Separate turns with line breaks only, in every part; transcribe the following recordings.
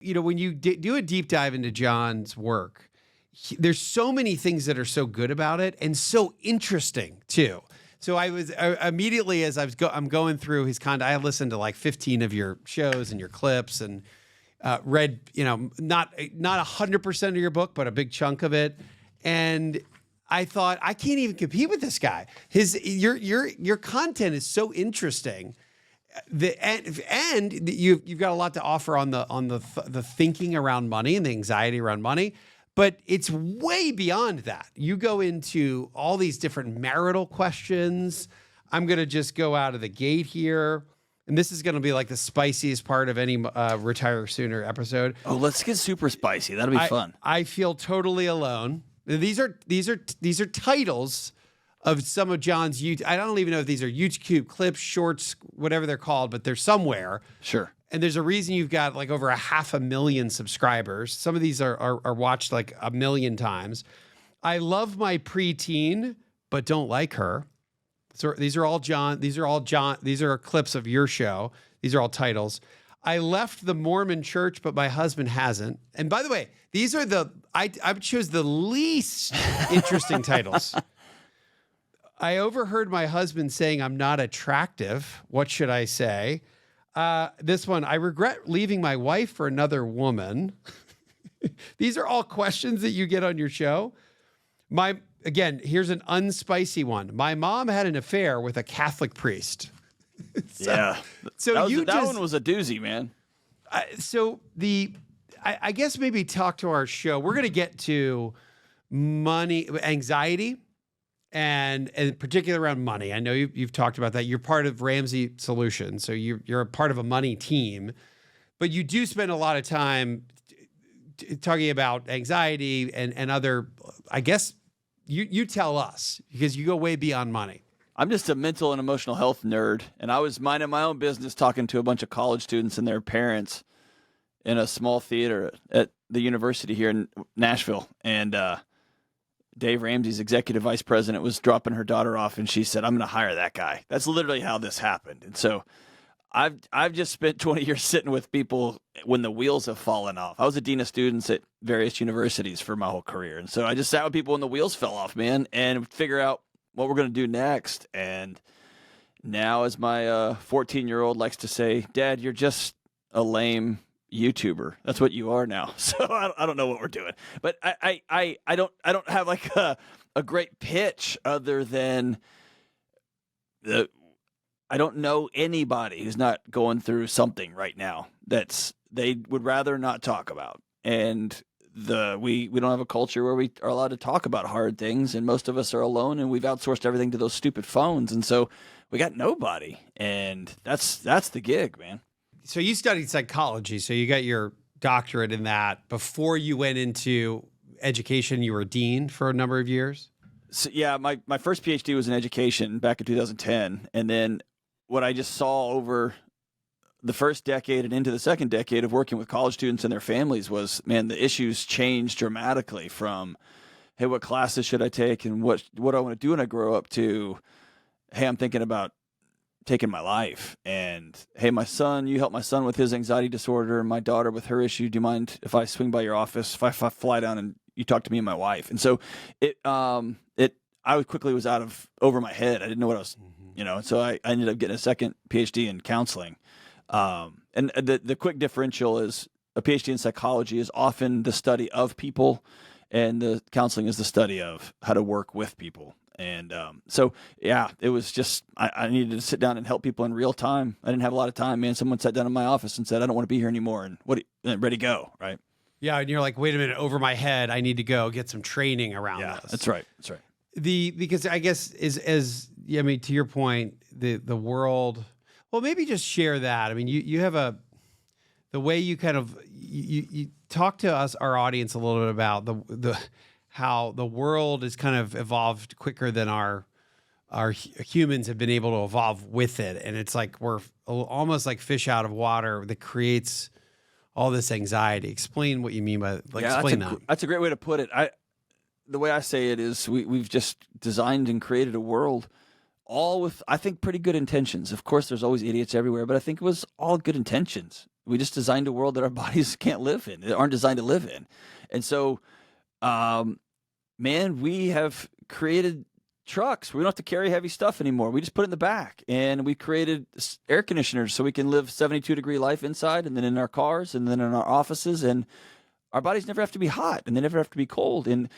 When you do a deep dive into John's work, there's so many things that are so good about it and so interesting too. So I was immediately as I'm going through his content, I listened to like 15 of your shows and your clips and read, not 100% of your book, but a big chunk of it. And I thought, I can't even compete with this guy. Your content is so interesting. And you've got a lot to offer on the thinking around money and the anxiety around money, but it's way beyond that. You go into all these different marital questions. I'm going to just go out of the gate here. And this is going to be like the spiciest part of any Retire Sooner episode.
Oh, let's get super spicy. That'll be fun.
I feel totally alone. These are titles of some of John's YouTube. I don't even know if these are YouTube clips, shorts, whatever they're called, but they're somewhere.
Sure.
And there's a reason you've got like over 500,000 subscribers. Some of these are watched like 1 million times. I love my preteen, but don't like her. So these are all John. These are clips of your show. These are all titles. I left the Mormon church, but my husband hasn't. And by the way, these are I chose the least interesting titles. I overheard my husband saying I'm not attractive. What should I say? This one, I regret leaving my wife for another woman. These are all questions that you get on your show. Again, here's an unspicy one. My mom had an affair with a Catholic priest.
So that one was a doozy, man.
I guess maybe talk to our show. We're going to get to money, anxiety, and particularly around money. I know you've talked about that. You're part of Ramsey Solutions, so you're a part of a money team, but you do spend a lot of time talking about anxiety and other, I guess you tell us, because you go way beyond money.
I'm just a mental and emotional health nerd, and I was minding my own business talking to a bunch of college students and their parents in a small theater at the university here in Nashville. And Dave Ramsey's executive vice president was dropping her daughter off, and she said, I'm going to hire that guy. That's literally how this happened. And so I've just spent 20 years sitting with people when the wheels have fallen off. I was a dean of students at various universities for my whole career. And so I just sat with people when the wheels fell off, man, and figure out what we're going to do next. And now, as my 14-year-old likes to say, Dad, you're just a lame YouTuber. That's what you are now. So I don't know what we're doing, but I don't have like a great pitch other than I don't know anybody who's not going through something right now that's they would rather not talk about. And we don't have a culture where we are allowed to talk about hard things, and most of us are alone, and we've outsourced everything to those stupid phones, and so we got nobody, and that's the gig, man.
So you studied psychology, so you got your doctorate in that. Before you went into education, you were a dean for a number of years?
So, yeah, my first PhD was in education back in 2010, and then what I just saw over the first decade and into the second decade of working with college students and their families was, man, the issues changed dramatically from, hey, what classes should I take and what do I want to do when I grow up, to, hey, I'm thinking about taking my life, and hey, my son, you help my son with his anxiety disorder and my daughter with her issue. Do you mind if I swing by your office, if I fly down and you talk to me and my wife? And so I quickly was over my head. I didn't know what I was, so I ended up getting a second PhD in counseling. And the quick differential is a PhD in psychology is often the study of people, and the counseling is the study of how to work with people. And so, yeah, it was just I needed to sit down and help people in real time. I didn't have a lot of time, man. Someone sat down in my office and said, I don't want to be here anymore. And ready to go, right? Yeah,
and you're like, wait a minute, over my head, I need to go get some training around this.
That's right.
Because I guess to your point, the world. Well, maybe just share that. I mean, you have the way you kind of you talk to us, our audience, a little bit about the how the world has kind of evolved quicker than our humans have been able to evolve with it, and it's like we're almost like fish out of water that creates all this anxiety. Explain what you mean by explain that.
That's a great way to put it. The way I say it is we've just designed and created a world all with, I think, pretty good intentions. Of course, there's always idiots everywhere, but I think it was all good intentions. We just designed a world that our bodies can't live in, that aren't designed to live in. And so, man, we have created trucks. We don't have to carry heavy stuff anymore. We just put it in the back, and we created air conditioners so we can live 72-degree life inside, and then in our cars, and then in our offices, and our bodies never have to be hot, and they never have to be cold. And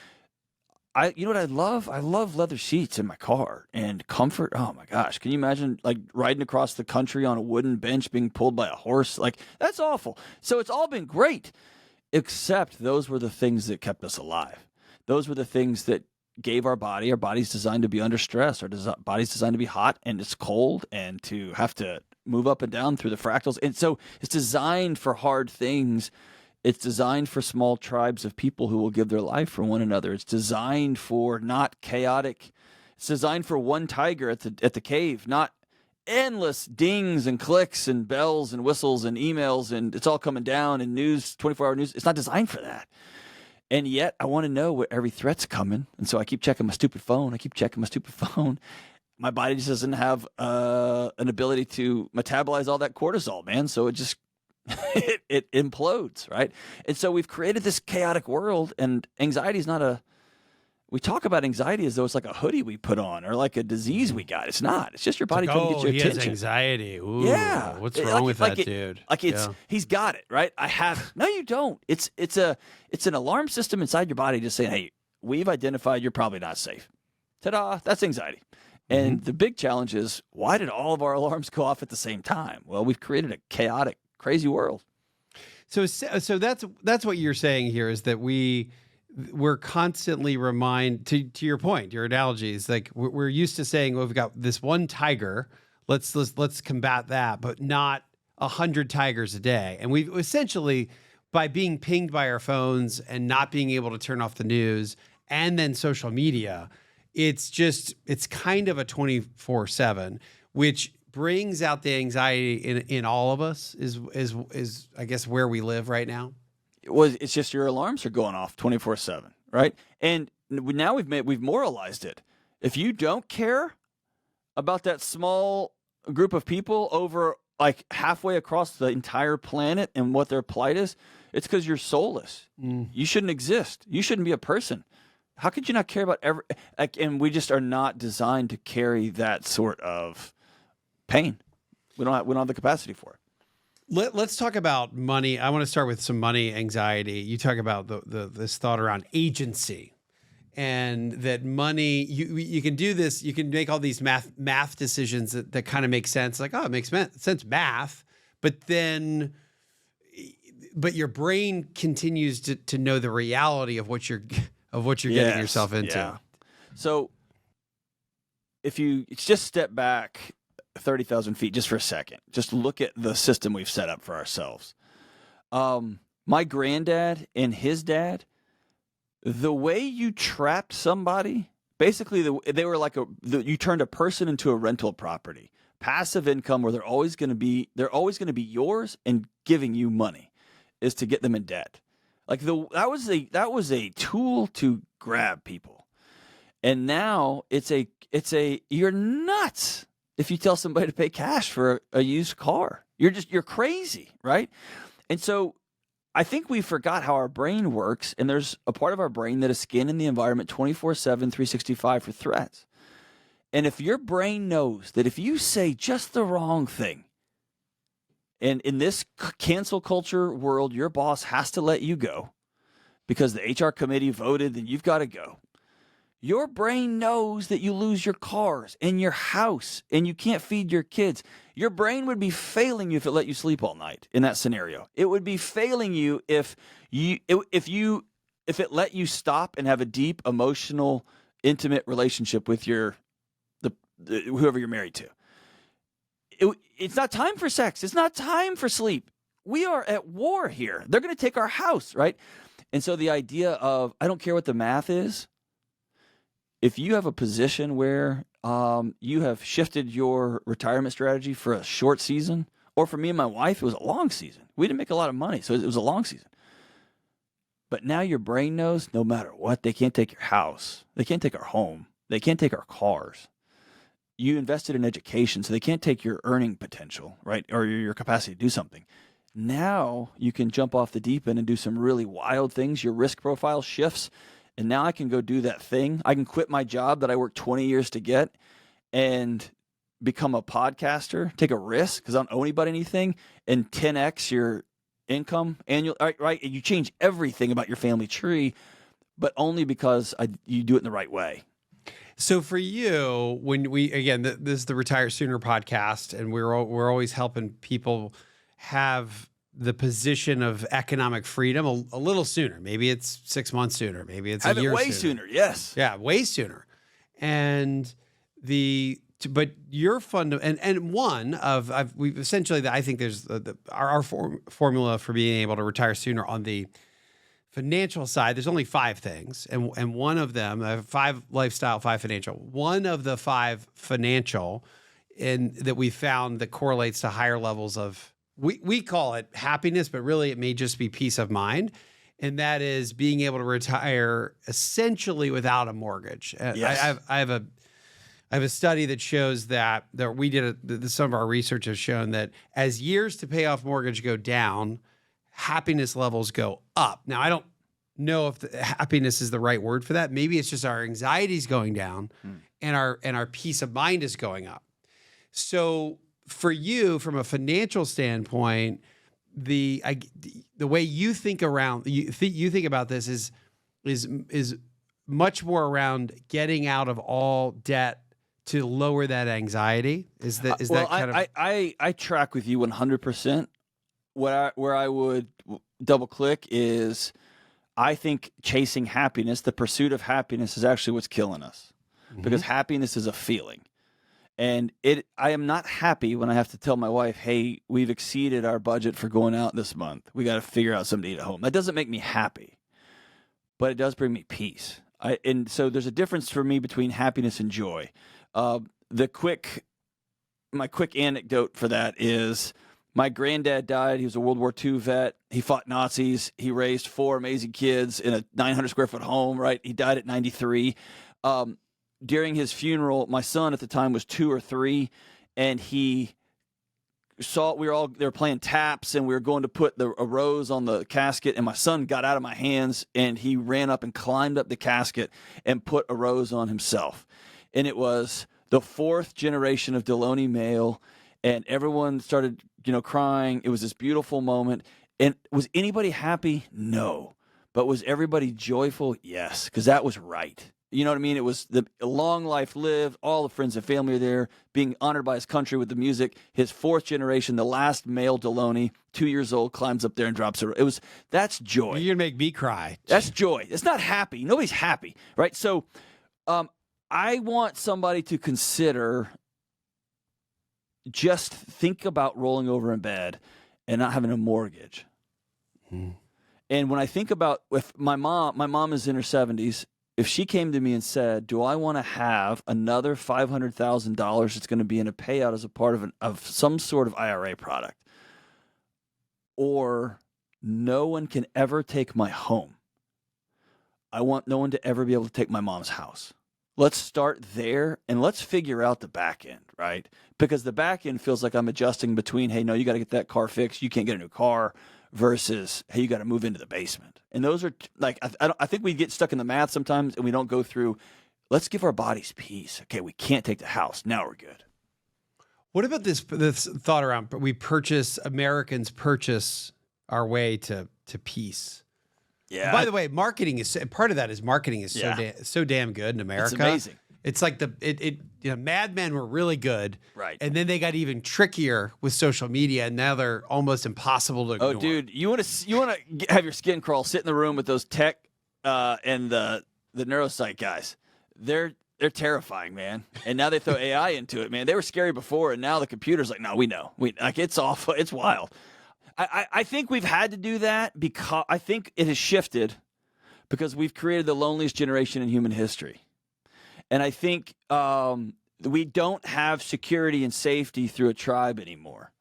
you know what I love? I love leather seats in my car and comfort. Oh my gosh. Can you imagine like riding across the country on a wooden bench being pulled by a horse? Like, that's awful. So it's all been great, except those were the things that kept us alive. Those were the things that gave our body's designed to be under stress. Our body's designed to be hot and it's cold and to have to move up and down through the fractals. And so it's designed for hard things. It's designed for small tribes of people who will give their life for one another. It's designed for not chaotic. It's designed for one tiger at the cave, not endless dings and clicks and bells and whistles and emails and it's all coming down and news, 24-hour news. It's not designed for that. And yet I want to know where every threat's coming. And so I keep checking my stupid phone. My body just doesn't have an ability to metabolize all that cortisol, man. So it just it implodes, right? And so we've created this chaotic world, and anxiety is not we talk about anxiety as though it's like a hoodie we put on or like a disease we got. It's not. It's just your body trying to get your attention.
He has anxiety. Ooh,
yeah.
What's wrong with that dude?
He's got it, right? I have it. No, you don't. It's an alarm system inside your body just saying, hey, we've identified you're probably not safe. Ta-da, that's anxiety. And the big challenge is, why did all of our alarms go off at the same time? Well, we've created a chaotic, crazy world.
So that's what you're saying here is that we're constantly to your point, your analogy is like we're used to saying, well, we've got this one tiger, let's combat that, but not 100 tigers a day. And we've essentially, by being pinged by our phones and not being able to turn off the news and then social media, it's kind of a 24/7, which brings out the anxiety in all of us is I guess where we live right now.
It's just your alarms are going off 24/7, right? And now we've moralized it. If you don't care about that small group of people over like halfway across the entire planet and what their plight is, it's because you're soulless. You shouldn't exist. You shouldn't be a person. How could you not care about and we just are not designed to carry that sort of pain. We don't have the capacity for it.
Let's talk about money. I want to start with some money anxiety. You talk about this thought around agency, and that money. You can do this. You can make all these math decisions that kind of make sense. Like, oh, it makes sense math, but your brain continues to know the reality of what you're getting yourself into.
Yeah. So if you just step back 30,000 feet just for a second, just look at the system we've set up for ourselves. My granddad and his dad, the way you trapped somebody, basically they were like you turned a person into a rental property, passive income where they're always going to be yours and giving you money is to get them in debt. Like that was a tool to grab people. And now it's a you're nuts if you tell somebody to pay cash for a used car. You're crazy, right? And so I think we forgot how our brain works, and there's a part of our brain that is scanning the environment 24/7, 365 for threats. And if your brain knows that if you say just the wrong thing, and in this cancel culture world, your boss has to let you go because the HR committee voted and you've got to go. Your brain knows that you lose your cars and your house and you can't feed your kids. Your brain would be failing you if it let you sleep all night in that scenario. It would be failing you if it let you stop and have a deep, emotional, intimate relationship with whoever you're married to. It's not time for sex. It's not time for sleep. We are at war here. They're going to take our house, right? And so the idea of, I don't care what the math is, if you have a position where you have shifted your retirement strategy for a short season, or for me and my wife, it was a long season. We didn't make a lot of money, so it was a long season. But now your brain knows no matter what, they can't take your house. They can't take our home. They can't take our cars. You invested in education, so they can't take your earning potential, right? Or your capacity to do something. Now you can jump off the deep end and do some really wild things. Your risk profile shifts, and now I can go do that thing. I can quit my job that I worked 20 years to get and become a podcaster, take a risk because I don't owe anybody anything, and 10x your income annual, right? And you change everything about your family tree, but only because you do it in the right way.
So for you, when this is the Retire Sooner podcast, and we're always helping people have the position of economic freedom a little sooner. Maybe it's 6 months sooner. Maybe it's a year
way sooner. Yes.
Yeah, way sooner. And but you're we've essentially, I think there's our formula for being able to retire sooner on the financial side. There's only 5 things, and one of them, 5 lifestyle, 5 financial. One of the 5 financial, that we found that correlates to higher levels of, we call it happiness, but really it may just be peace of mind. And that is being able to retire essentially without a mortgage.
Yes.
I have a study that shows that we did some of our research has shown that as years to pay off mortgage go down, happiness levels go up. Now, I don't know if happiness is the right word for that. Maybe it's just our anxiety is going down and our peace of mind is going up. So for you, from a financial standpoint, the way you think about this is much more around getting out of all debt to lower that anxiety.
I track with you 100%. Where I would double click is, I think chasing happiness, the pursuit of happiness, is actually what's killing us, because happiness is a feeling. And I am not happy when I have to tell my wife, hey, we've exceeded our budget for going out this month. We got to figure out something to eat at home. That doesn't make me happy, but it does bring me peace. And so there's a difference for me between happiness and joy. My quick anecdote for that is, my granddad died. He was a World War II vet. He fought Nazis. He raised 4 amazing kids in a 900 square foot home, right? He died at 93. During his funeral, my son at the time was 2 or 3, and he saw they were playing taps, and we were going to put a rose on the casket, and my son got out of my hands, and he ran up and climbed up the casket and put a rose on himself. And it was the 4th generation of Delony male, and everyone started, crying. It was this beautiful moment. And was anybody happy? No. But was everybody joyful? Yes, because that was right. You know what I mean? It was the long life lived. All the friends and family are there, being honored by his country with the music. His 4th generation, the last male Delony, 2 years old, climbs up there and drops it. That's joy.
You're gonna make me cry.
That's joy. It's not happy. Nobody's happy, right? So, I want somebody to consider, just think about rolling over in bed and not having a mortgage. And when I think about, if my mom is in her 70s. If she came to me and said, do I want to have another $500,000 that's going to be in a payout as a part of some sort of IRA product, or no one can ever take my home, I want no one to ever be able to take my mom's house. Let's start there, and let's figure out the back end, right? Because the back end feels like I'm adjusting between, hey, no, you got to get that car fixed, you can't get a new car, versus, hey, you got to move into the basement. And those are like, I think we get stuck in the math sometimes, and we don't go through, let's give our bodies peace. Okay, we can't take the house. Now we're good.
What about this thought around, Americans purchase our way to peace?
Yeah.
By the way, marketing is part of that. Is marketing is so damn good in America.
It's amazing.
It's like Mad Men were really good,
right?
And then they got even trickier with social media, and now they're almost impossible to ignore.
Oh, dude, you want to have your skin crawl? Sit in the room with those tech and the neuropsych guys. They're terrifying, man. And now they throw AI into it, man. They were scary before, and now the computer's like, no, we know. It's awful. It's wild. I think we've had to do that because I think it has shifted because we've created the loneliest generation in human history. And I think we don't have security and safety through a tribe anymore.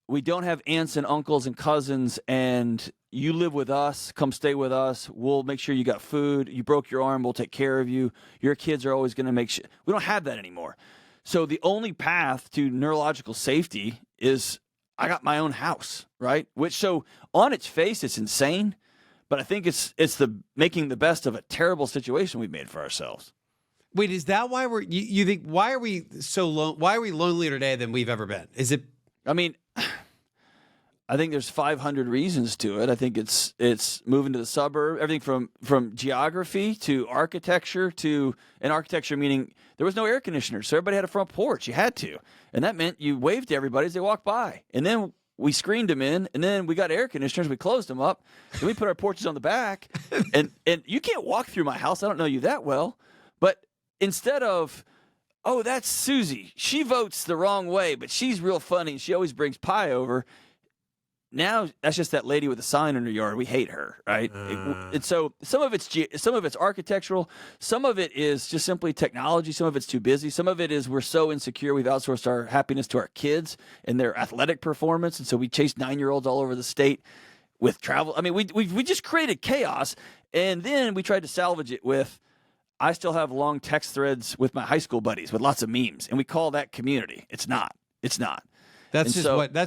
We don't have aunts and uncles and cousins and you live with us, come stay with us. We'll make sure you got food. You broke your arm, we'll take care of you. Your kids are always going to make sure. We don't have that anymore. So the only path to neurological safety is I got my own house, right? Which, so on its face, it's insane, but I think it's the making the best of a terrible situation we've made for ourselves.
Wait, is that why you think, why are we so why are we lonelier today than we've ever been? Is it?
I mean, I think there's 500 reasons to it. I think it's moving to the suburb, everything from geography to architecture and architecture meaning there was no air conditioner, so everybody had a front porch. You had to, and that meant you waved to everybody as they walked by, and then we screened them in, and then we got air conditioners. We closed them up, and we put our porches on the back. and you can't walk through my house. I don't know you that well, but instead of, oh, that's Susie, she votes the wrong way, but she's real funny, and she always brings pie over. Now that's just that lady with a sign in her yard. We hate her, right? And so some of it's architectural, some of it is just simply technology, some of it's too busy, some of it is we're so insecure we've outsourced our happiness to our kids and their athletic performance, and so we chase 9-year-olds all over the state with travel. I mean, we just created chaos, and then we tried to salvage it with, I still have long text threads with my high school buddies with lots of memes, and we call that community. It's not.
That's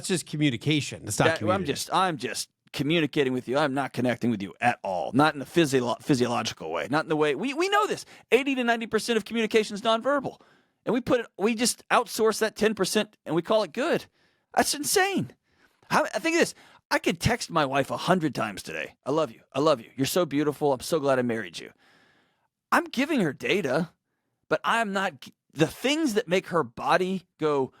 just communication. It's not community.
I'm just communicating with you. I'm not connecting with you at all. Not in a physiological way. Not in the way we know this. 80 to 90% of communication is nonverbal, and we just outsource that 10% and we call it good. That's insane. I think of this. I could text my wife 100 times today. I love you. I love you. You're so beautiful. I'm so glad I married you. I'm giving her data, but I'm not. The things that make her body go,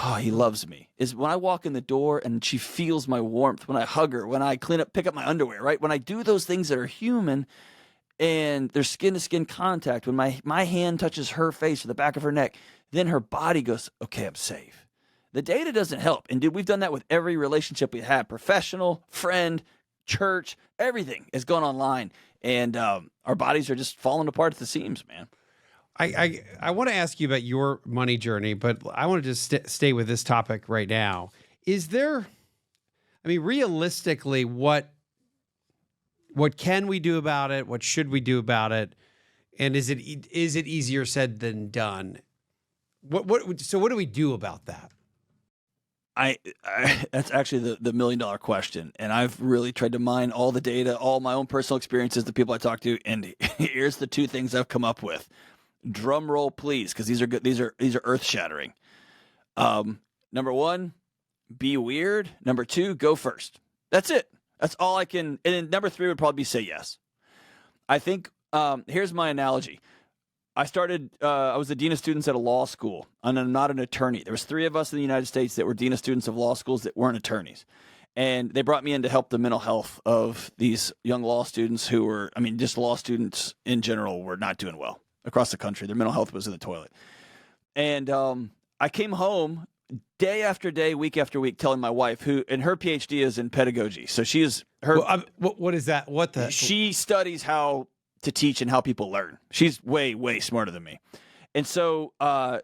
oh, he loves me, is when I walk in the door and she feels my warmth, when I hug her, when I pick up my underwear, right? When I do those things that are human and there's skin-to-skin contact, when my hand touches her face or the back of her neck, then her body goes, okay, I'm safe. The data doesn't help. And dude, we've done that with every relationship we had, professional, friend, church, everything has gone online. And our bodies are just falling apart at the seams, man.
I want to ask you about your money journey, but I want to just stay with this topic right now. Is there, I mean, realistically, what can we do about it? What should we do about it? And is it easier said than done? So what do we do about that?
That's actually the $1 million question. And I've really tried to mine all the data, all my own personal experiences, the people I talk to. And here's the two things I've come up with. Drum roll, please, because these are good. These are earth shattering. Number one, be weird. Number two, go first. That's it. That's all I can. And then number three would probably be say yes. I think here's my analogy. I was a dean of students at a law school, and I'm not an attorney. There was 3 of us in the United States that were dean of students of law schools that weren't attorneys. And they brought me in to help the mental health of these young law students who were, I mean, just law students in general were not doing well across the country. Their mental health was in the toilet. And I came home day after day, week after week, telling my wife, and her PhD is in pedagogy. So she is her.
Well, what is that?
She studies how to teach and how people learn. She's way, way smarter than me. And so I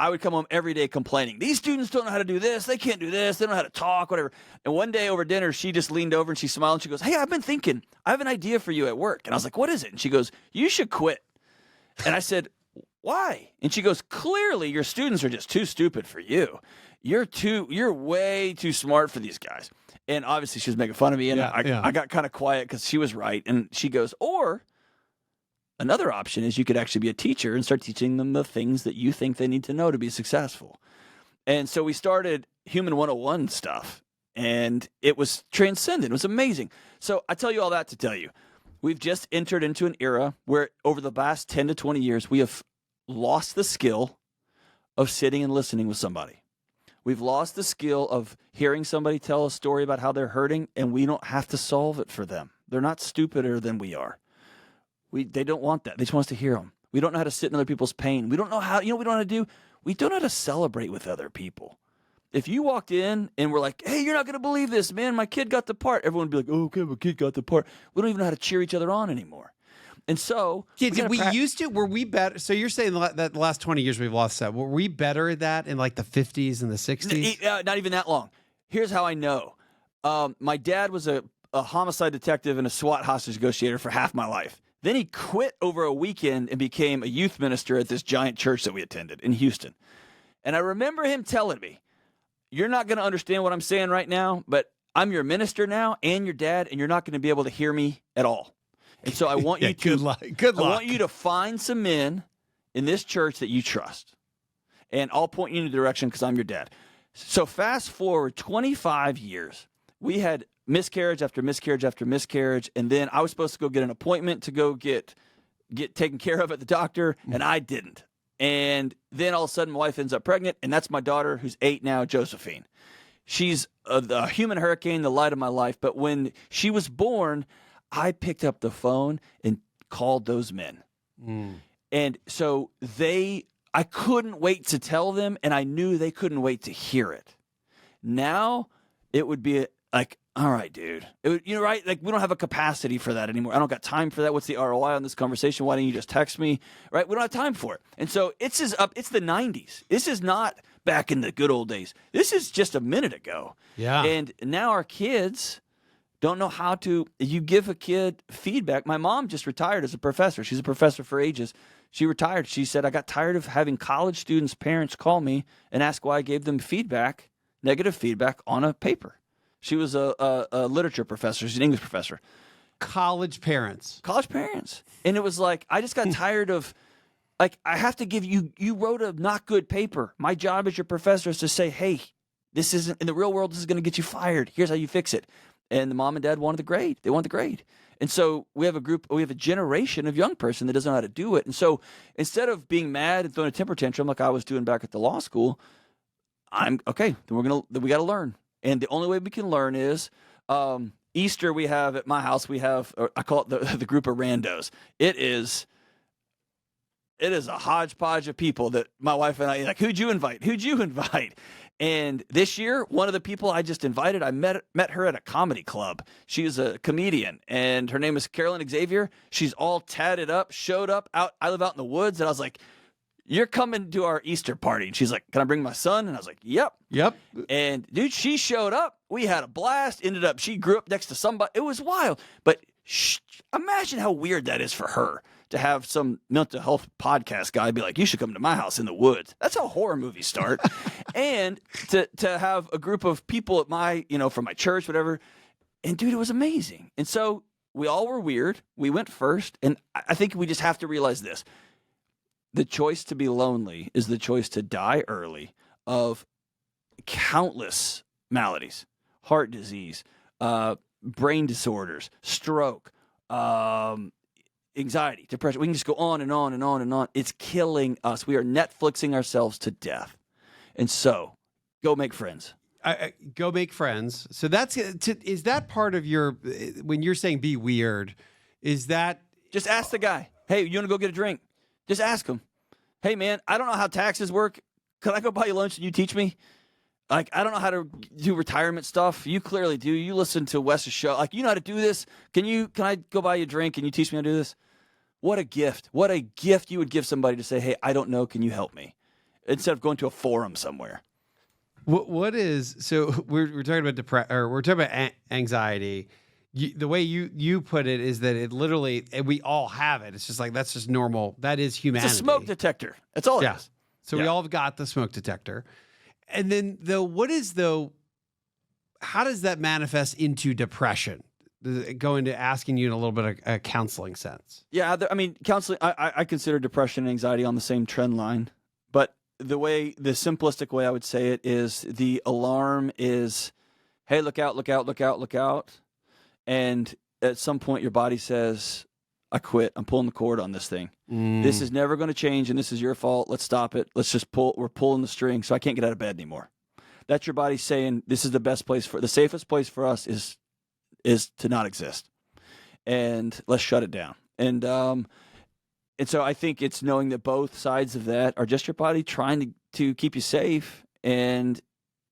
would come home every day complaining, these students don't know how to do this. They can't do this. They don't know how to talk, whatever. And one day over dinner, she just leaned over and she smiled and she goes, hey, I've been thinking, I have an idea for you at work. And I was like, what is it? And she goes, you should quit. And I said, why? And she goes, clearly your students are just too stupid for you. You're way too smart for these guys. And obviously she was making fun of me. And I got kind of quiet because she was right. And she goes, or another option is you could actually be a teacher and start teaching them the things that you think they need to know to be successful. And so we started Human 101 stuff. And it was transcendent. It was amazing. So I tell you all that to tell you, we've just entered into an era where over the last 10 to 20 years, we have lost the skill of sitting and listening with somebody. We've lost the skill of hearing somebody tell a story about how they're hurting, and we don't have to solve it for them. They're not stupider than we are. They don't want that. They just want us to hear them. We don't know how to sit in other people's pain. We don't know how, we don't know how to do? We don't know how to celebrate with other people. If you walked in and were like, hey, you're not going to believe this, man, my kid got the part. Everyone would be like, oh, okay, my kid got the part. We don't even know how to cheer each other on anymore. And so
we used to, were we better? So you're saying that the last 20 years we've lost that. Were we better at that in like the 50s and the 60s?
Not even that long. Here's how I know. My dad was a homicide detective and a SWAT hostage negotiator for half my life. Then he quit over a weekend and became a youth minister at this giant church that we attended in Houston. And I remember him telling me, you're not going to understand what I'm saying right now, but I'm your minister now and your dad, and you're not going to be able to hear me at all. And so I want you to
good luck. Good luck.
I want you to find some men in this church that you trust, and I'll point you in the direction because I'm your dad. So fast forward 25 years, we had miscarriage after miscarriage after miscarriage, and then I was supposed to go get an appointment to go get taken care of at the doctor, and I didn't. And then all of a sudden, my wife ends up pregnant, and that's my daughter, who's 8 now, Josephine. She's a human hurricane, the light of my life. But when she was born, I picked up the phone and called those men. And so I couldn't wait to tell them, and I knew they couldn't wait to hear it. Now it would be like, all right, dude. Right? Like, we don't have a capacity for that anymore. I don't got time for that. What's the ROI on this conversation? Why don't you just text me? Right? We don't have time for it. And so it's the 90s. This is not back in the good old days. This is just a minute ago.
Yeah.
And now our kids don't know how to. You give a kid feedback. My mom just retired as a professor. She's a professor for ages. She retired. She said, I got tired of having college students' parents call me and ask why I gave them feedback, negative feedback, on a paper. She was a literature professor. She's an English professor.
College parents.
And it was like, I just got tired of, like, I have to give you wrote a not good paper. My job as your professor is to say, hey, this isn't, in the real world, this is going to get you fired. Here's how you fix it. And the mom and dad wanted the grade. They want the grade. And so we have a generation of young person that doesn't know how to do it. And so instead of being mad and throwing a temper tantrum like I was doing back at the law school, I'm okay. Then we got to learn. And the only way we can learn is Easter. We have at my house. I call it the group of randos. It is a hodgepodge of people that my wife and I like. Who'd you invite? And this year, one of the people I just invited, I met her at a comedy club. She is a comedian, and her name is Carolyn Xavier. She's all tatted up, showed up out. I live out in the woods, and I was like, you're coming to our Easter party. And she's like, can I bring my son? And I was like, yep. And dude, she showed up. We had a blast. She grew up next to somebody. It was wild. But imagine how weird that is for her to have some mental health podcast guy be like, you should come to my house in the woods. That's how horror movies start. And to have a group of people at from my church, whatever. And dude, it was amazing. And so we all were weird. We went first. And I think we just have to realize this. The choice to be lonely is the choice to die early of countless maladies, heart disease, brain disorders, stroke, anxiety, depression. We can just go on and on and on and on. It's killing us. We are Netflixing ourselves to death. And so go make friends.
Go make friends. So is that part of your, when you're saying be weird, is that?
Just ask the guy, hey, you want to go get a drink? Just ask him, hey, man, I don't know how taxes work. Could I go buy you lunch and you teach me? Like, I don't know how to do retirement stuff. You clearly do. You listen to Wes's show. Like, you know how to do this. Can I go buy you a drink and you teach me how to do this? What a gift. What a gift you would give somebody to say, hey, I don't know. Can you help me? Instead of going to a forum somewhere.
So we're talking about we're talking about anxiety. The way you put it is that it literally, we all have it. It's just like, that's just normal. That is humanity.
It's a smoke detector. That's all it is.
So we all have got the smoke detector. And then how does that manifest into depression? Does it go into asking you in a little bit of a counseling sense? Yeah.
Counseling, I consider depression and anxiety on the same trend line, but the simplistic way I would say it is the alarm is, hey, look out, look out, look out, look out. And at some point your body says, I quit. I'm pulling the cord on this thing. This is never going to change, and this is your fault. Let's stop it. Let's just pull. We're pulling the string, so I can't get out of bed anymore. That's your body saying, this is the safest place for us is to not exist. And let's shut it down. And so I think it's knowing that both sides of that are just your body trying to keep you safe. And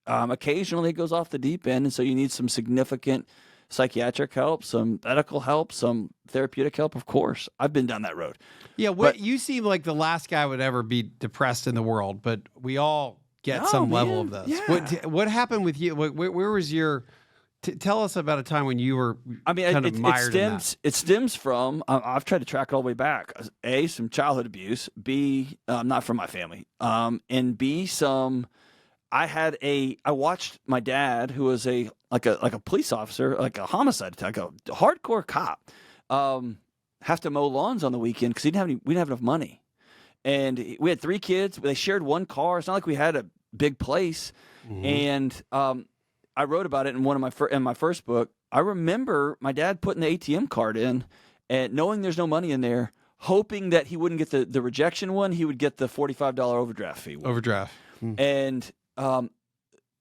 occasionally it goes off the deep end, and so you need some significant psychiatric help, some medical help, some therapeutic help, of course. I've been down that road.
Yeah, you seem like the last guy would ever be depressed in the world, but we all get some level of this.
Yeah.
What happened with you? Where was your... tell us about a time when you were kind of mired in that.
It stems from, I've tried to track it all the way back. A, some childhood abuse. B, not from my family. And B, I watched my dad, who was like a police officer, like a homicide attack, a hardcore cop, have to mow lawns on the weekend because we didn't have enough money. And we had 3 kids. They shared one car. It's not like we had a big place. Mm-hmm. And I wrote about it in in my first book. I remember my dad putting the ATM card in, and knowing there's no money in there, hoping that he wouldn't get the rejection one, he would get the $45 overdraft fee one.
Overdraft.
And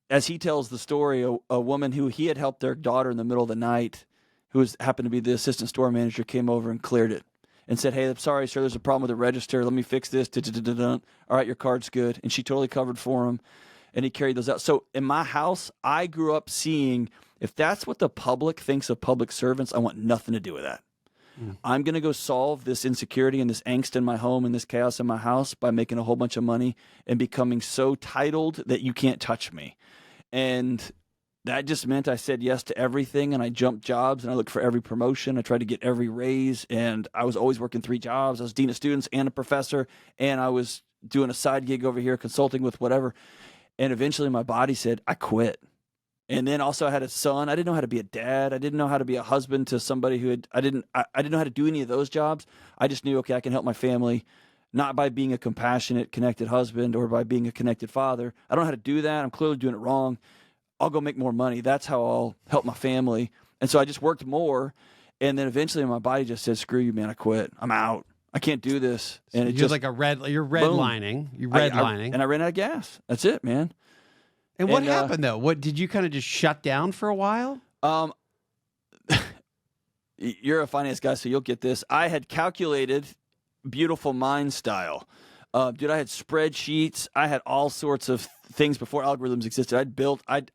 as he tells the story, a woman who he had helped their daughter in the middle of the night, who happened to be the assistant store manager, came over and cleared it and said, "Hey, I'm sorry, sir, there's a problem with the register. Let me fix this. All right, your card's good." And she totally covered for him, and he carried those out. So in my house, I grew up seeing, if that's what the public thinks of public servants, I want nothing to do with that. I'm going to go solve this insecurity and this angst in my home and this chaos in my house by making a whole bunch of money and becoming so titled that you can't touch me. And that just meant I said yes to everything, and I jumped jobs, and I looked for every promotion. I tried to get every raise, and I was always working 3 jobs. I was dean of students and a professor, and I was doing a side gig over here consulting with whatever. And eventually my body said, I quit. And then also I had a son. I didn't know how to be a dad. I didn't know how to be a husband to somebody who I didn't know how to do any of those jobs. I just knew, okay, I can help my family, not by being a compassionate, connected husband or by being a connected father. I don't know how to do that. I'm clearly doing it wrong. I'll go make more money. That's how I'll help my family. And so I just worked more. And then eventually my body just said, screw you, man, I quit. I'm out. I can't do this. And
you're like you're redlining. You're redlining.
And I ran out of gas. That's it, man.
And what happened though? What did you kind of just shut down for a while?
You're a finance guy, so you'll get this. I had calculated beautiful mind style. Dude, I had spreadsheets. I had all sorts of things before algorithms existed.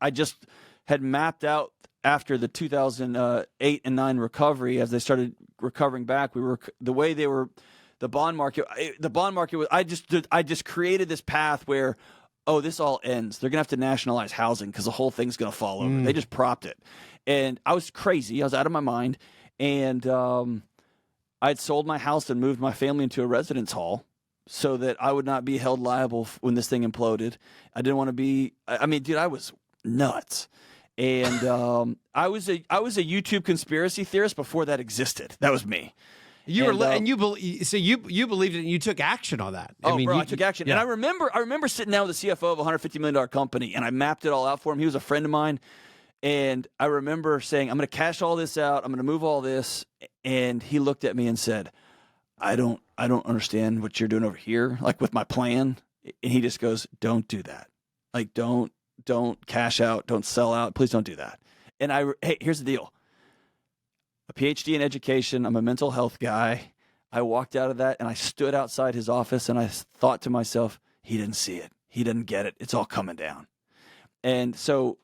I just had mapped out after the 2008 and 9 recovery, as they started recovering back. The bond market was, I just created this path where, oh, this all ends. They're going to have to nationalize housing because the whole thing's going to fall over. They just propped it. And I was crazy. I was out of my mind. And I'd sold my house and moved my family into a residence hall so that I would not be held liable when this thing imploded. I didn't want to be, dude, I was nuts. And I was a YouTube conspiracy theorist before that existed. That was me.
You believed it and you took action on that.
I took action. Yeah. And I remember sitting down with the CFO of a $150 million company, and I mapped it all out for him. He was a friend of mine. And I remember saying, I'm going to cash all this out. I'm going to move all this. And he looked at me and said, I don't understand what you're doing over here, like with my plan. And he just goes, don't do that. Like, don't cash out. Don't sell out. Please don't do that. And hey, here's the deal. A PhD in education. I'm a mental health guy. I walked out of that and I stood outside his office and I thought to myself, he didn't see it. He didn't get it. It's all coming down. And so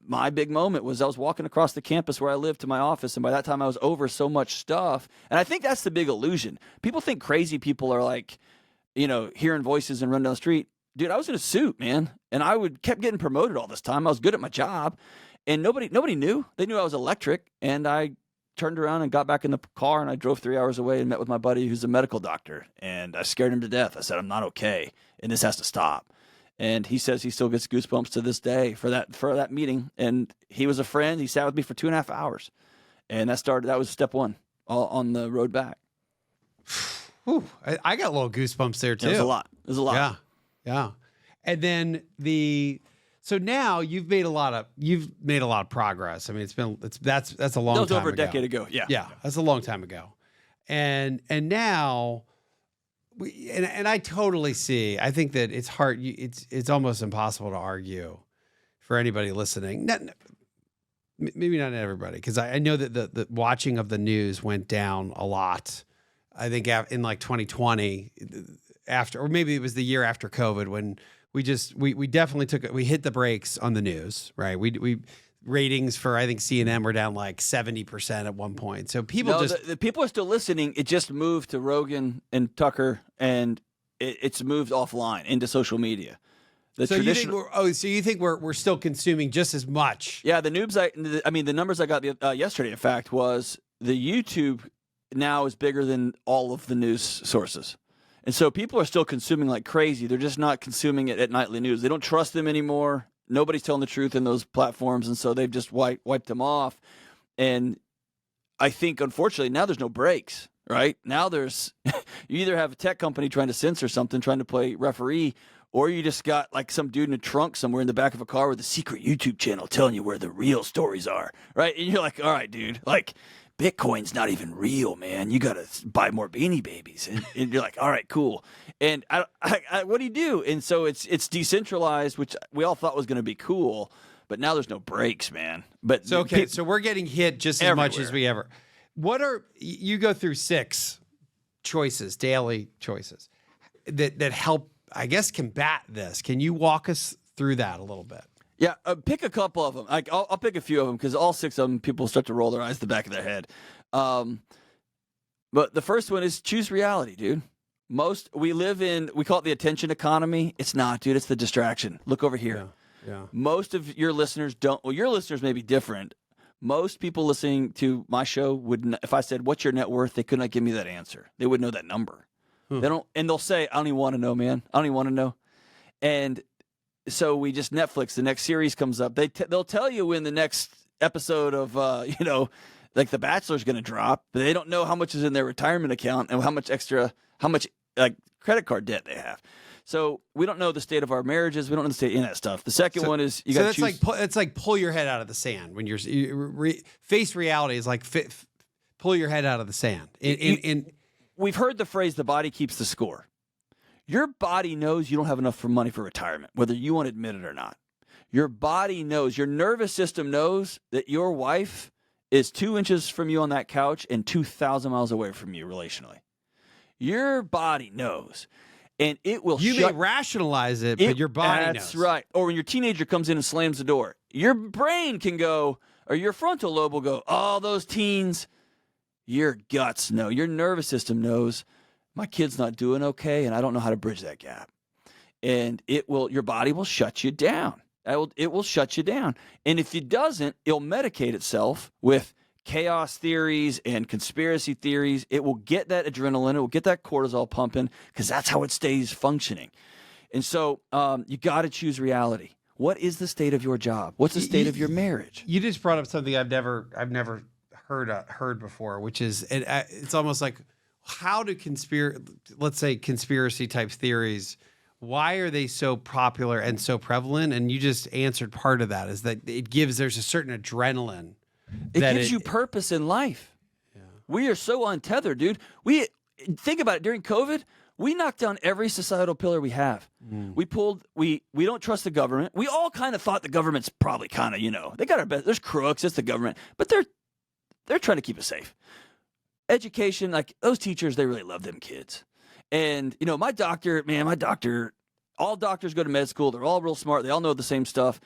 my big moment was I was walking across the campus where I lived to my office, and by that time I was over so much stuff. And I think that's the big illusion. People think crazy people are like, hearing voices and run down the street. Dude, I was in a suit, man, and I kept getting promoted all this time. I was good at my job, and nobody knew. They knew I was electric, and I turned around and got back in the car, and I drove 3 hours away and met with my buddy who's a medical doctor, and I scared him to death. I said, I'm not okay, and this has to stop. And he says he still gets goosebumps to this day for that meeting. And he was a friend. He sat with me for 2.5 hours, and that was step one on the road back.
Whew, I got little goosebumps there too.
It was a lot.
Yeah. And then so now you've made a lot of progress. I mean, that's a long time ago.
That was over a decade ago.
Yeah, that's a long time ago. And now and I totally see. I think that it's hard. It's almost impossible to argue for anybody listening. Maybe not everybody, because I know that the watching of the news went down a lot. I think in like 2020, or maybe it was the year after COVID, when we definitely hit the brakes on the news, right? We ratings for, I think, CNN were down like 70% at one point. So the
people are still listening. It just moved to Rogan and Tucker, and it's moved offline into social media.
You think we're still consuming just as much?
Yeah, the numbers I got yesterday, in fact, was the YouTube now is bigger than all of the news sources. And so people are still consuming like crazy. They're just not consuming it at nightly news. They don't trust them anymore. Nobody's telling the truth in those platforms. And so they've just wiped them off. And I think, unfortunately, now there's no breaks, right? Now there's, you either have a tech company trying to censor something, trying to play referee, or you just got like some dude in a trunk somewhere in the back of a car with a secret YouTube channel telling you where the real stories are, right? And you're like, all right, dude, like Bitcoin's not even real, man. You got to buy more Beanie Babies. And you're like, all right, cool. And I, what do you do? And so it's decentralized, which we all thought was going to be cool. But now there's no breaks, man. But
so, okay, so we're getting hit just as much as we ever. What are, you go through 6 choices, daily choices that help, I guess, combat this. Can you walk us through that a little bit?
Yeah, pick a couple of them. I'll pick a few of them because all 6 of them, people start to roll their eyes to the back of their head. But the first one is choose reality, dude. We call it the attention economy. It's not, dude. It's the distraction. Look over here.
Yeah.
Most of your listeners don't. Well, your listeners may be different. Most people listening to my show would, if I said, "What's your net worth?" they could not give me that answer. They would know that number. They don't, and they'll say, "I don't even want to know, man. I don't even want to know." And so we just Netflix. The next series comes up. They'll tell you when the next episode of like The Bachelor's going to drop, but they don't know how much is in their retirement account and how much like credit card debt they have. So we don't know the state of our marriages. We don't know the state in that stuff. The second one is you got to choose.
It's like pull your head out of the sand when face reality is like pull your head out of the sand.
We've heard the phrase, the body keeps the score. Your body knows you don't have enough money for retirement, whether you want to admit it or not. Your body knows, your nervous system knows that your wife is 2 inches from you on that couch and 2,000 miles away from you relationally. Your body knows. And it will
You may rationalize it, but your body knows.
That's right. Or when your teenager comes in and slams the door, your brain can go, or your frontal lobe will go, oh, those teens. Your guts know. Your nervous system knows my kid's not doing okay, and I don't know how to bridge that gap. And your body will shut you down. It will shut you down. And if it doesn't, it'll medicate itself with chaos theories and conspiracy theories. It will get that adrenaline. It will get that cortisol pumping because that's how it stays functioning. And so you got to choose reality. What is the state of your job? What's the state of your marriage?
You just brought up something I've never heard before, which is it's almost like how do conspiracy type theories, why are they so popular and so prevalent? And you just answered part of that is that there's a certain adrenaline.
It gives you purpose in life. Yeah. We are so untethered, dude. Think about it. During COVID, we knocked down every societal pillar we have. We don't trust the government. We all kind of thought the government's probably kind of, they got our best. There's crooks. It's the government. But they're trying to keep us safe. Education, like those teachers, they really love them kids. And, my doctor, all doctors go to med school. They're all real smart. They all know the same stuff.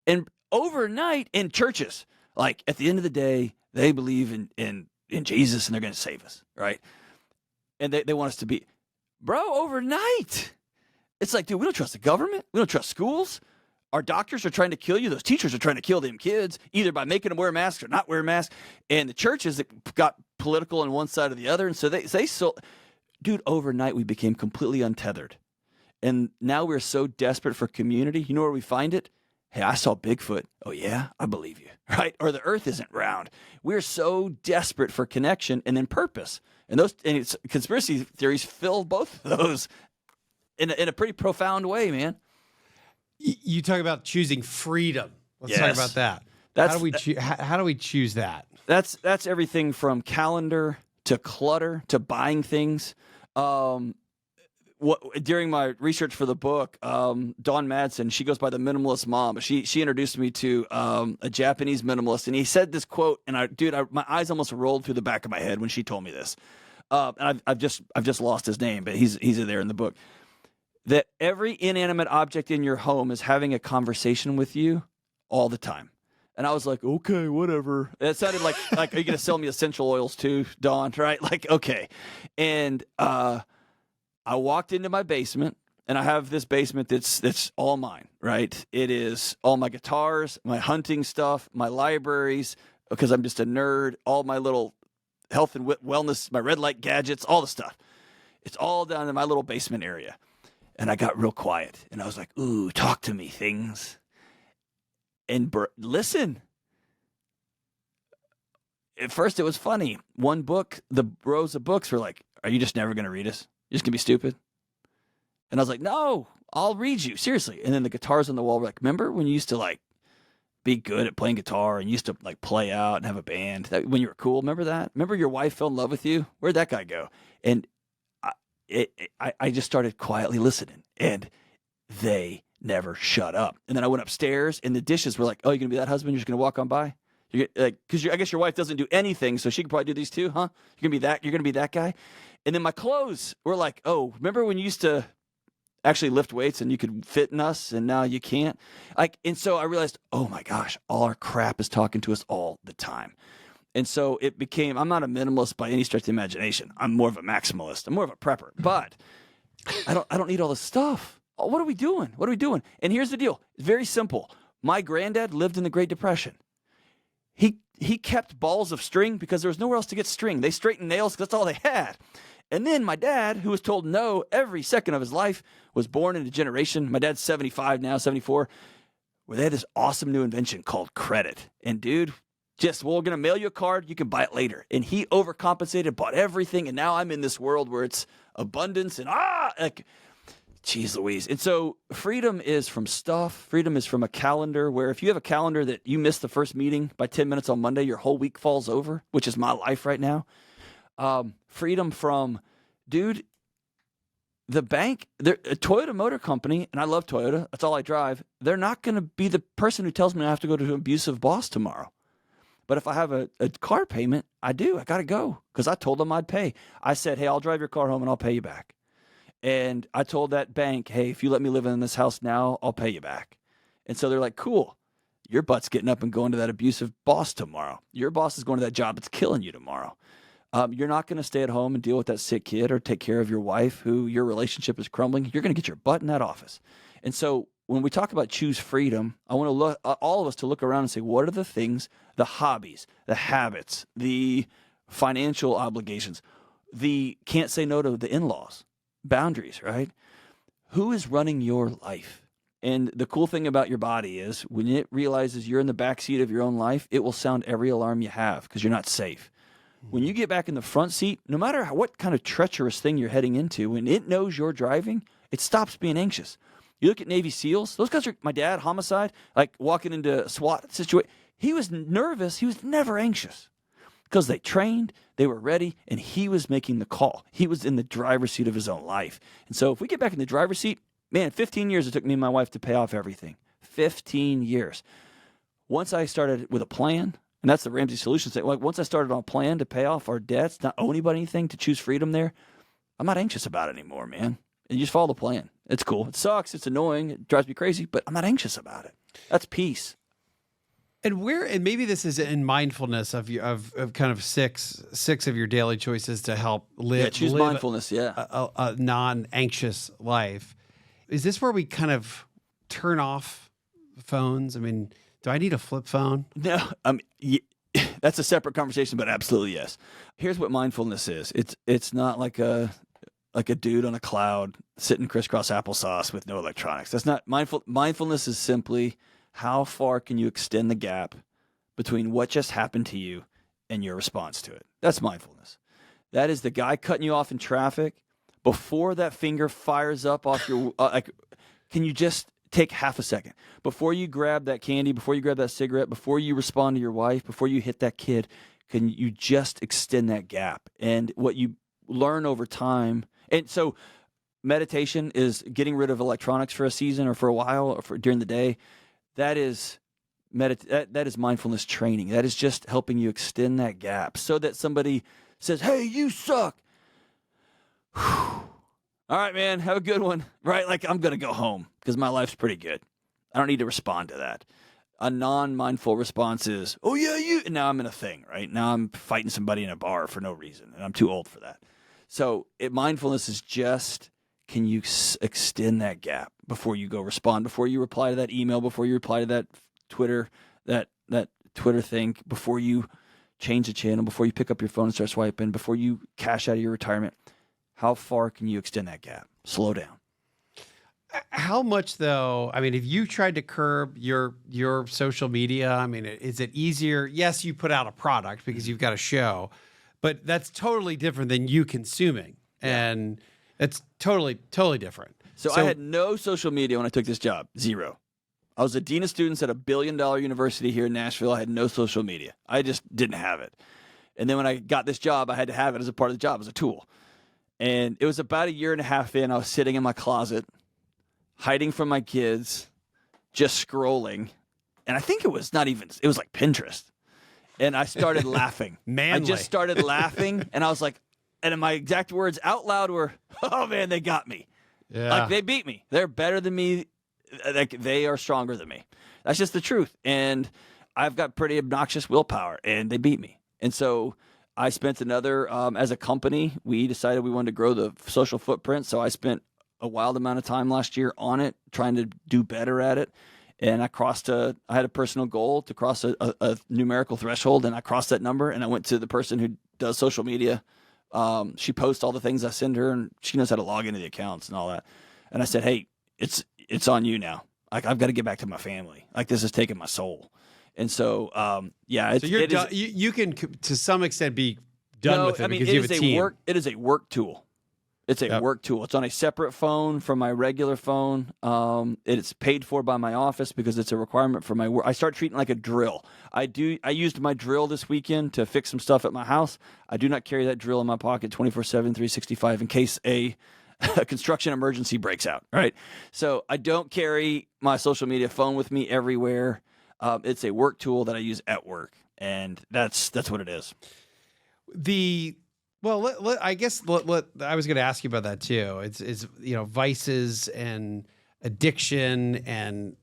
And overnight in churches, like at the end of the day, they believe in Jesus and they're going to save us, right? And they want us to be, overnight. It's like, dude, we don't trust the government. We don't trust schools. Our doctors are trying to kill you. Those teachers are trying to kill them kids, either by making them wear masks or not wear masks. And the churches that got political on one side or the other. And so dude, overnight we became completely untethered. And now we're so desperate for community. You know where we find it? Hey, I saw Bigfoot. Oh, yeah? I believe you, right? Or the earth isn't round. We're so desperate for connection and then purpose. And conspiracy theories fill both of those in a pretty profound way, man.
You talk about choosing freedom. Let's talk about that. How do we choose that?
That's everything from calendar to clutter to buying things. During my research for the book, Dawn Madsen, she goes by the Minimalist Mom, but she introduced me to a Japanese minimalist, and he said this quote, and my eyes almost rolled through the back of my head when she told me this. And I've just lost his name, but he's there in the book. That every inanimate object in your home is having a conversation with you all the time. And I was like, okay, whatever. It sounded like are you going to sell me essential oils too, Dawn? Right? Like, okay. And I walked into my basement, and I have this basement that's all mine, right? It is all my guitars, my hunting stuff, my libraries, because I'm just a nerd, all my little health and wellness, my red light gadgets, all the stuff. It's all down in my little basement area. And I got real quiet. And I was like, ooh, talk to me, things. And listen. At first, it was funny. One book, the rows of books were like, are you just never going to read us? You're just going to be stupid? And I was like, no, I'll read you. Seriously. And then the guitars on the wall were like, remember when you used to like be good at playing guitar and you used to like play out and have a band when you were cool? Remember that? Remember your wife fell in love with you? Where'd that guy go? And I just started quietly listening, and they never shut up. And then I went upstairs, and the dishes were like, oh, you're going to be that husband? You're just going to walk on by? Because I guess your wife doesn't do anything, so she could probably do these too, huh? You're going to be that guy? And then my clothes were like, oh, remember when you used to actually lift weights and you could fit in us, and now you can't? And so I realized, oh my gosh, all our crap is talking to us all the time. And so it became, I'm not a minimalist by any stretch of the imagination. I'm more of a maximalist. I'm more of a prepper. But I don't need all this stuff. Oh, what are we doing? What are we doing? And here's the deal. It's very simple. My granddad lived in the Great Depression. He kept balls of string because there was nowhere else to get string. They straightened nails because that's all they had. And then my dad, who was told no every second of his life, was born in a generation. My dad's 75 now, 74, where they had this awesome new invention called credit. And dude, we're going to mail you a card. You can buy it later. And he overcompensated, bought everything. And now I'm in this world where it's abundance and geez Louise. And so freedom is from stuff. Freedom is from a calendar where if you have a calendar that you miss the first meeting by 10 minutes on Monday, your whole week falls over, which is my life right now. Freedom from, dude, the bank, a Toyota Motor Company, and I love Toyota. That's all I drive. They're not going to be the person who tells me I have to go to an abusive boss tomorrow. But if I have a car payment, I got to go because I told them I'd pay. I said, hey, I'll drive your car home and I'll pay you back. And I told that bank, hey, if you let me live in this house now, I'll pay you back. And so they're like, cool. Your butt's getting up and going to that abusive boss tomorrow. Your boss is going to that job that's killing you tomorrow. You're not going to stay at home and deal with that sick kid or take care of your wife who your relationship is crumbling. You're going to get your butt in that office. And so when we talk about choose freedom, I want to all of us to look around and say, what are the things, the hobbies, the habits, the financial obligations, the can't say no to the in-laws, boundaries, right? Who is running your life? And the cool thing about your body is when it realizes you're in the backseat of your own life, it will sound every alarm you have because you're not safe. When you get back in the front seat, no matter what kind of treacherous thing you're heading into, when it knows you're driving, it stops being anxious. You look at Navy SEALs, those guys are, my dad, homicide, like walking into a SWAT situation. He was nervous. He was never anxious because they trained, they were ready, and he was making the call. He was in the driver's seat of his own life. And so if we get back in the driver's seat, man, 15 years it took me and my wife to pay off everything. 15 years. Once I started with a plan, and that's the Ramsey Solutions thing. Like once I started on a plan to pay off our debts, not owe anybody anything, to choose freedom there, I'm not anxious about it anymore, man. And you just follow the plan. It's cool. It sucks. It's annoying. It drives me crazy, but I'm not anxious about it. That's peace.
And maybe this is in mindfulness of kind of six of your daily choices to help live.
Choose mindfulness.
A non-anxious life. Is this where we kind of turn off phones? I mean, do I need a flip phone?
No, that's a separate conversation, but absolutely yes. Here's what mindfulness is. It's not like a dude on a cloud sitting crisscross applesauce with no electronics. That's not mindful. Mindfulness is simply how far can you extend the gap between what just happened to you and your response to it. That's mindfulness. That is the guy cutting you off in traffic before that finger fires up off your can you just take half a second before you grab that candy, before you grab that cigarette, before you respond to your wife, before you hit that kid? Can you just extend that gap? And what you learn over time, and so meditation is getting rid of electronics for a season or for a while or during the day. That is that is mindfulness training. That is just helping you extend that gap so that somebody says, "Hey, you suck." Whew. All right, man, have a good one. Right? Like, I'm going to go home because my life's pretty good. I don't need to respond to that. A non-mindful response is, oh, yeah, you. And now I'm in a thing, right? Now I'm fighting somebody in a bar for no reason, and I'm too old for that. So mindfulness is just, can you extend that gap before you go respond, before you reply to that email, before you reply to that Twitter, that Twitter thing, before you change the channel, before you pick up your phone and start swiping, before you cash out of your retirement. how far can you extend that gap? Slow down.
How much though? I mean, if you tried to curb your social media, I mean, is it easier? Yes, you put out a product because you've got a show, but that's totally different than you consuming, and it's totally different.
So I had no social media when I took this job. Zero. I was a dean of students at $1 billion university here in Nashville. I had no social media. I just didn't have it. And then when I got this job, I had to have it as a part of the job, as a tool. And it was about 1.5 years in. I was sitting in my closet, hiding from my kids, just scrolling. And I think it was like Pinterest. And I started laughing.
Manly.
I just started laughing. And I was like, and my exact words out loud were, oh man, they got me.
Yeah.
Like they beat me. They're better than me. Like they are stronger than me. That's just the truth. And I've got pretty obnoxious willpower and they beat me. And so I spent as a company, we decided we wanted to grow the social footprint. So I spent a wild amount of time last year on it, trying to do better at it. And I had a personal goal to cross a numerical threshold, and I crossed that number, and I went to the person who does social media. She posts all the things I send her, and she knows how to log into the accounts and all that. And I said, hey, it's on you now. Like, I've got to get back to my family. Like, this is taking my soul. And so,
so you're done. You can, to some extent, be done with it because you have a team.
It is a work tool. It's a work tool. It's on a separate phone from my regular phone. It's paid for by my office because it's a requirement for my work. I start treating it like a drill. I used my drill this weekend to fix some stuff at my house. I do not carry that drill in my pocket 24/7, 365 in case a construction emergency breaks out, right? So I don't carry my social media phone with me everywhere. It's a work tool that I use at work, and that's what it is.
I guess I was going to ask you about that too. It's vices and addiction and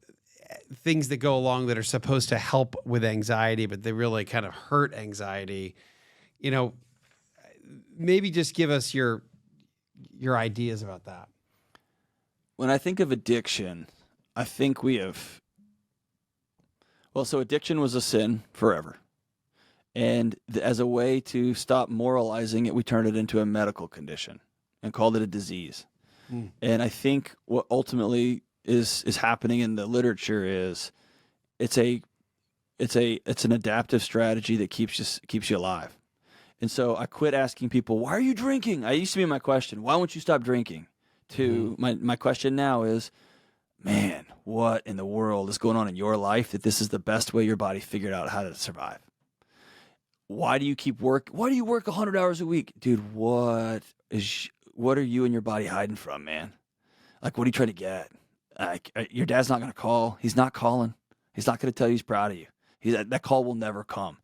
things that go along that are supposed to help with anxiety, but they really kind of hurt anxiety. Maybe just give us your ideas about that.
When I think of addiction, I think so addiction was a sin forever. And as a way to stop moralizing it, we turned it into a medical condition and called it a disease. And I think what ultimately is happening in the literature is it's an adaptive strategy that keeps you alive. And so I quit asking people, why are you drinking? I used to be my question, why won't you stop drinking? To my question now is, man, what in the world is going on in your life that this is the best way your body figured out how to survive? Why do you keep work? Why do you work 100 hours a week? Dude, what are you and your body hiding from, man? Like, what are you trying to get? Like, your dad's not going to call. He's not calling. He's not going to tell you he's proud of you. That call will never come.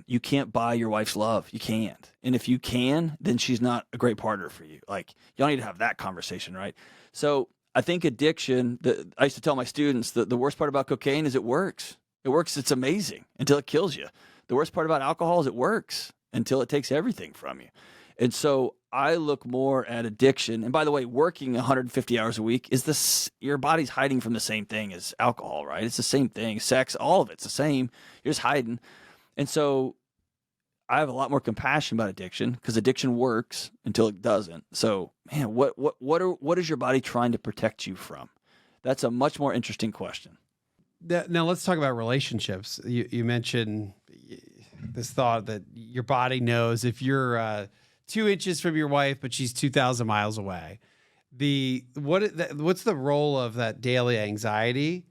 You can't buy your wife's love. You can't. And if you can, then she's not a great partner for you. Like, you don't need to have that conversation, right? So I think addiction, I used to tell my students that the worst part about cocaine is it works. It works. It's amazing until it kills you. The worst part about alcohol is it works until it takes everything from you. And so I look more at addiction. And by the way, working 150 hours a week your body's hiding from the same thing as alcohol, right? It's the same thing. Sex, all of it's the same. You're just hiding. And so I have a lot more compassion about addiction because addiction works until it doesn't. So, man, what is your body trying to protect you from? That's a much more interesting question.
Now let's talk about relationships. You mentioned this thought that your body knows if you're 2 inches from your wife, but she's 2,000 miles away. What's the role of that daily anxiety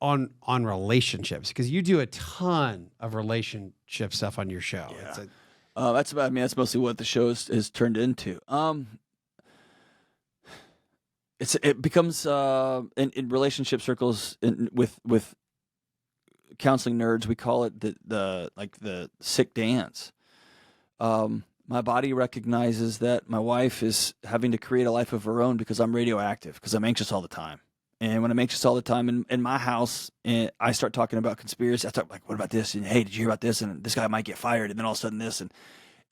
on relationships? Because you do a ton of relationship stuff on your show.
Yeah. That's mostly what the show is turned into. It becomes in relationship circles with counseling nerds, we call it the sick dance. My body recognizes that my wife is having to create a life of her own because I'm radioactive, because I'm anxious all the time. And when I'm anxious all the time in my house, and I start talking about conspiracy, I start like, what about this? And hey, did you hear about this? And this guy might get fired. And then all of a sudden this, and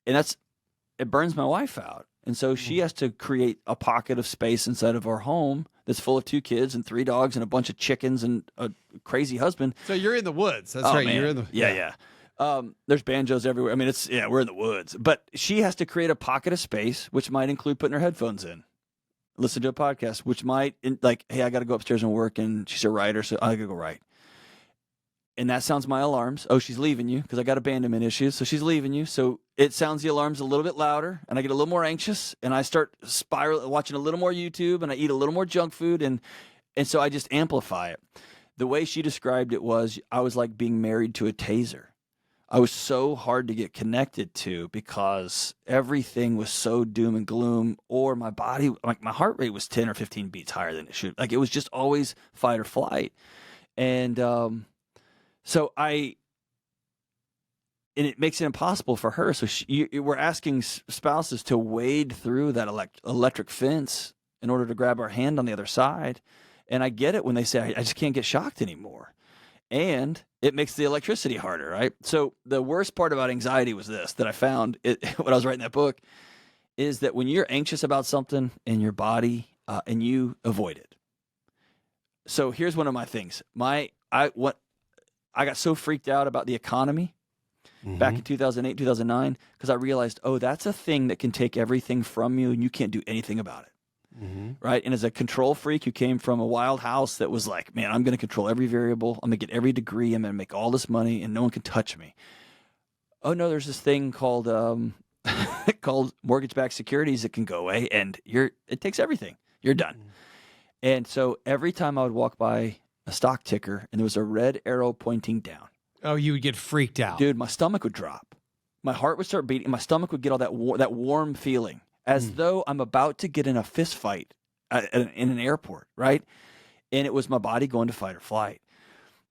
it burns my wife out. And so she has to create a pocket of space inside of our home that's full of 2 kids and 3 dogs and a bunch of chickens and a crazy husband.
So you're in the woods. That's right.
Man.
You're in the
yeah. There's banjos everywhere. I mean, we're in the woods. But she has to create a pocket of space, which might include putting her headphones in, listen to a podcast, which might, hey, I got to go upstairs and work, and she's a writer, so I got to go write. And that sounds my alarms. Oh, she's leaving you because I got abandonment issues. So she's leaving you. So it sounds the alarms a little bit louder, and I get a little more anxious, and I start watching a little more YouTube, and I eat a little more junk food, and so I just amplify it. The way she described it was I was like being married to a taser. I was so hard to get connected to because everything was so doom and gloom, or my body, like my heart rate was 10 or 15 beats higher than it should. Like it was just always fight or flight. And and it makes it impossible for her. So we're asking spouses to wade through that electric fence in order to grab our hand on the other side. And I get it when they say, I just can't get shocked anymore. And it makes the electricity harder, right? So the worst part about anxiety was this, that I found when I was writing that book, is that when you're anxious about something in your body and you avoid it. So here's one of my things. I got so freaked out about the economy back in 2008, 2009, because I realized, that's a thing that can take everything from you and you can't do anything about it. Right. And as a control freak who came from a wild house that was like, man, I'm going to control every variable. I'm going to get every degree. I'm going to make all this money and no one can touch me. Oh, no, there's this thing called called mortgage-backed securities that can go away and it takes everything. You're done. And so every time I would walk by a stock ticker and there was a red arrow pointing down.
Oh, you would get freaked out.
Dude, my stomach would drop. My heart would start beating. My stomach would get all that warm feeling. As though I'm about to get in a fist fight in an airport, right? And it was my body going to fight or flight.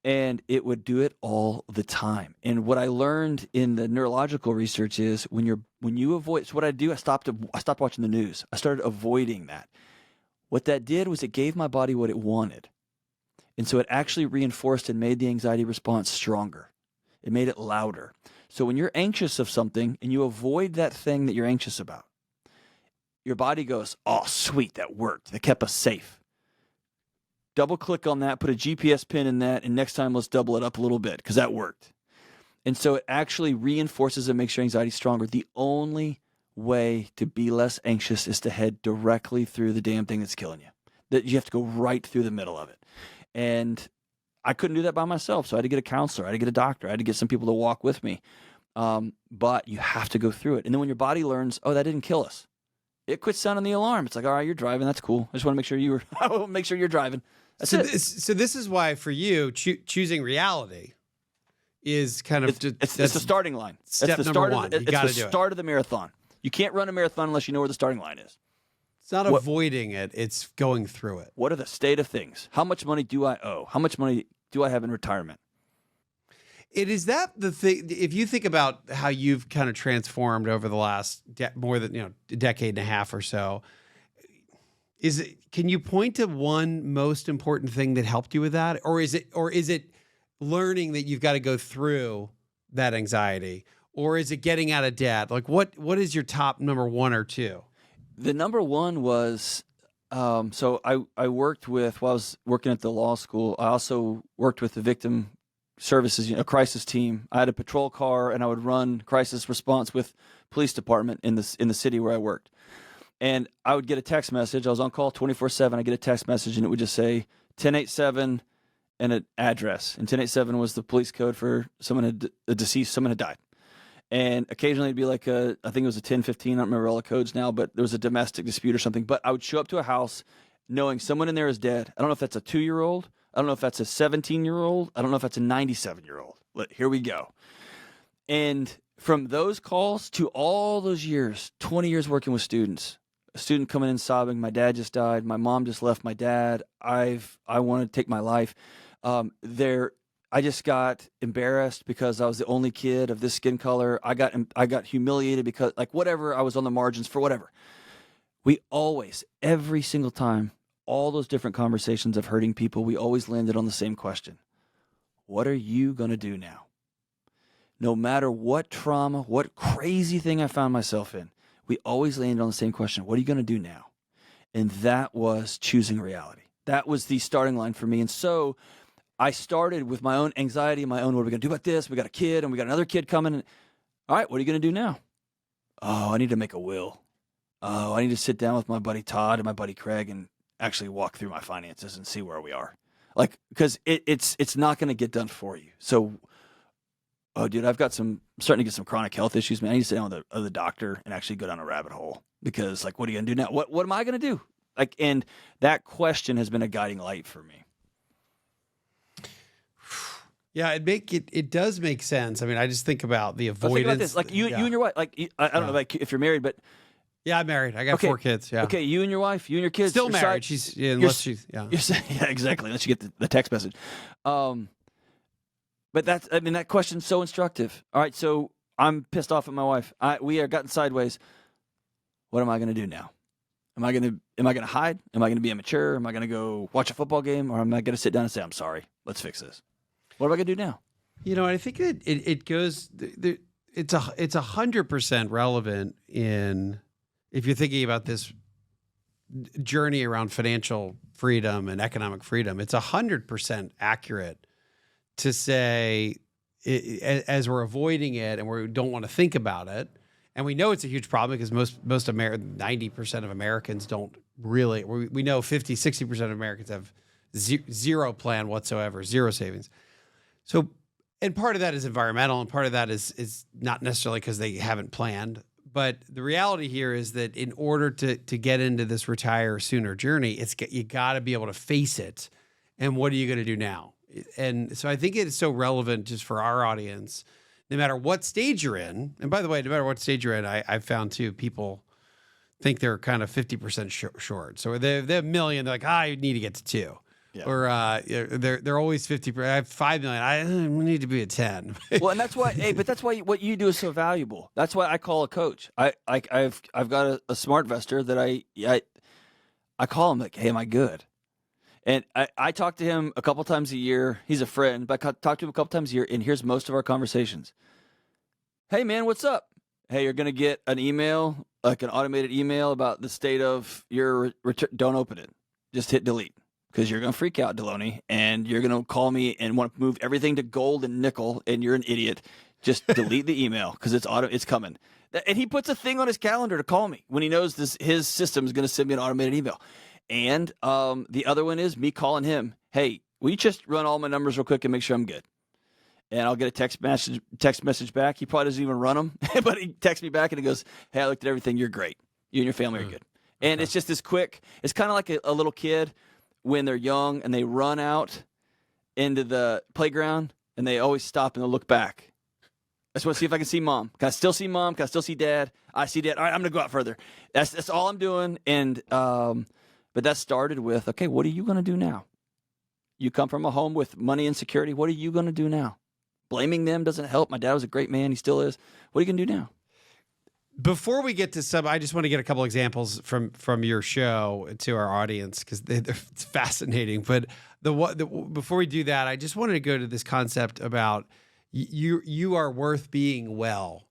And it would do it all the time. And what I learned in the neurological research is when you avoid, so what I do, I stopped watching the news. I started avoiding that. What that did was it gave my body what it wanted. And so it actually reinforced and made the anxiety response stronger. It made it louder. So when you're anxious of something and you avoid that thing that you're anxious about, your body goes, oh, sweet, that worked. That kept us safe. Double click on that, put a GPS pin in that, and next time let's double it up a little bit because that worked. And so it actually reinforces and makes your anxiety stronger. The only way to be less anxious is to head directly through the damn thing that's killing you. That you have to go right through the middle of it. And I couldn't do that by myself, so I had to get a counselor. I had to get a doctor. I had to get some people to walk with me. But you have to go through it. And then when your body learns, that didn't kill us. It quits sounding the alarm. It's like, all right, you're driving. That's cool. I just want to make sure you're driving. That's it.
So this is why for you, choosing reality is kind of
it's the starting line.
Step number one.
It's the start of the marathon. You can't run a marathon unless you know where the starting line is.
It's not avoiding it. It's going through it.
What are the state of things? How much money do I owe? How much money do I have in retirement?
Is that the thing? If you think about how you've kind of transformed over the last more than a decade and a half or so, can you point to one most important thing that helped you with that, or is it learning that you've got to go through that anxiety, or is it getting out of debt? Like what is your top number one or two?
The number one was so I worked with while I was working at the law school. I also worked with the victim services, a crisis team. I had a patrol car, and I would run crisis response with police department in the city where I worked. And I would get a text message. I was on call 24/7. I get a text message, and it would just say 1087 and an address. And 1087 was the police code for someone had died. And occasionally it'd be like I think it was a 1015. I don't remember all the codes now, but there was a domestic dispute or something. But I would show up to a house knowing someone in there is dead. I don't know if that's a 2-year-old. I don't know if that's a 17-year-old. I don't know if that's a 97-year-old. But here we go. And from those calls to all those years, 20 years working with students, a student coming in sobbing, my dad just died, my mom just left my dad, I want to take my life. I just got embarrassed because I was the only kid of this skin color. I got humiliated because, like, whatever, I was on the margins for whatever. We always, every single time, all those different conversations of hurting people, we always landed on the same question. What are you going to do now? No matter what trauma, what crazy thing I found myself in, we always landed on the same question. What are you going to do now? And that was choosing reality. That was the starting line for me. And so I started with my own anxiety, my own, what are we going to do about this? We got a kid and we got another kid coming. All right, what are you going to do now? Oh, I need to make a will. Oh, I need to sit down with my buddy Todd and my buddy Craig and actually walk through my finances and see where we are. Like, because it's not going to get done for you. So, oh, dude, I'm starting to get some chronic health issues, man. I need to sit down with the doctor and actually go down a rabbit hole because, like, what are you going to do now? What am I going to do? Like, and that question has been a guiding light for me.
Yeah, it does make sense. I mean, I just think about the avoidance.
Think about this, like you and your wife. Like, I don't know, like if you're married, but
yeah, I'm married. I got 4 kids. Yeah.
Okay, you and your wife, you and your kids.
Still married. She's
yeah, exactly. Unless you get the text message. But that question's so instructive. All right, so I'm pissed off at my wife. We are gotten sideways. What am I going to do now? Am I going to hide? Am I going to be immature? Am I going to go watch a football game, or am I going to sit down and say, "I'm sorry. Let's fix this"? What am I going to do now?
You know, I think it goes. It's 100% relevant in if you're thinking about this journey around financial freedom and economic freedom. It's 100% accurate to say as we're avoiding it and we don't want to think about it, and we know it's a huge problem because most 90% of Americans don't really. We know 50-60% of Americans have zero plan whatsoever, zero savings. So, and part of that is environmental, and part of that is not necessarily because they haven't planned. But the reality here is that in order to get into this retire sooner journey, you got to be able to face it. And what are you going to do now? And so I think it is so relevant just for our audience, no matter what stage you're in. And by the way, no matter what stage you're in, I've found too, people think they're kind of 50% short. So they're $1 million. They're like, I need to get to 2. Yeah. Or they're always 50%. I have 5 million. I need to be at 10.
Well, and that's why. But that's why what you do is so valuable. That's why I call a coach. I've got a smart investor that I call him like, hey, am I good? And I talk to him a couple times a year. He's a friend, but I talk to him a couple times a year, and here's most of our conversations. Hey, man, what's up? Hey, you're gonna get an email, like an automated email about the state of your return. Don't open it. Just hit delete. Because you're going to freak out, Delony, and you're going to call me and want to move everything to gold and nickel, and you're an idiot. Just delete the email because it's coming. And he puts a thing on his calendar to call me when he knows his system is going to send me an automated email. And the other one is me calling him, hey, will you just run all my numbers real quick and make sure I'm good? And I'll get a text message back. He probably doesn't even run them, but he texts me back and he goes, hey, I looked at everything. You're great. You and your family are good. And it's just this quick. It's kind of like a little kid when they're young and they run out into the playground and they always stop and they'll look back. I just want to see if I can see mom. Can I still see mom? Can I still see dad? I see dad. All right, I'm going to go out further. That's all I'm doing. And but that started with, okay, what are you going to do now? You come from a home with money insecurity. What are you going to do now? Blaming them doesn't help. My dad was a great man. He still is. What are you going to do now?
Before we get to I just want to get a couple examples from your show to our audience because it's fascinating. But before we do that, I just wanted to go to this concept about you are worth being well,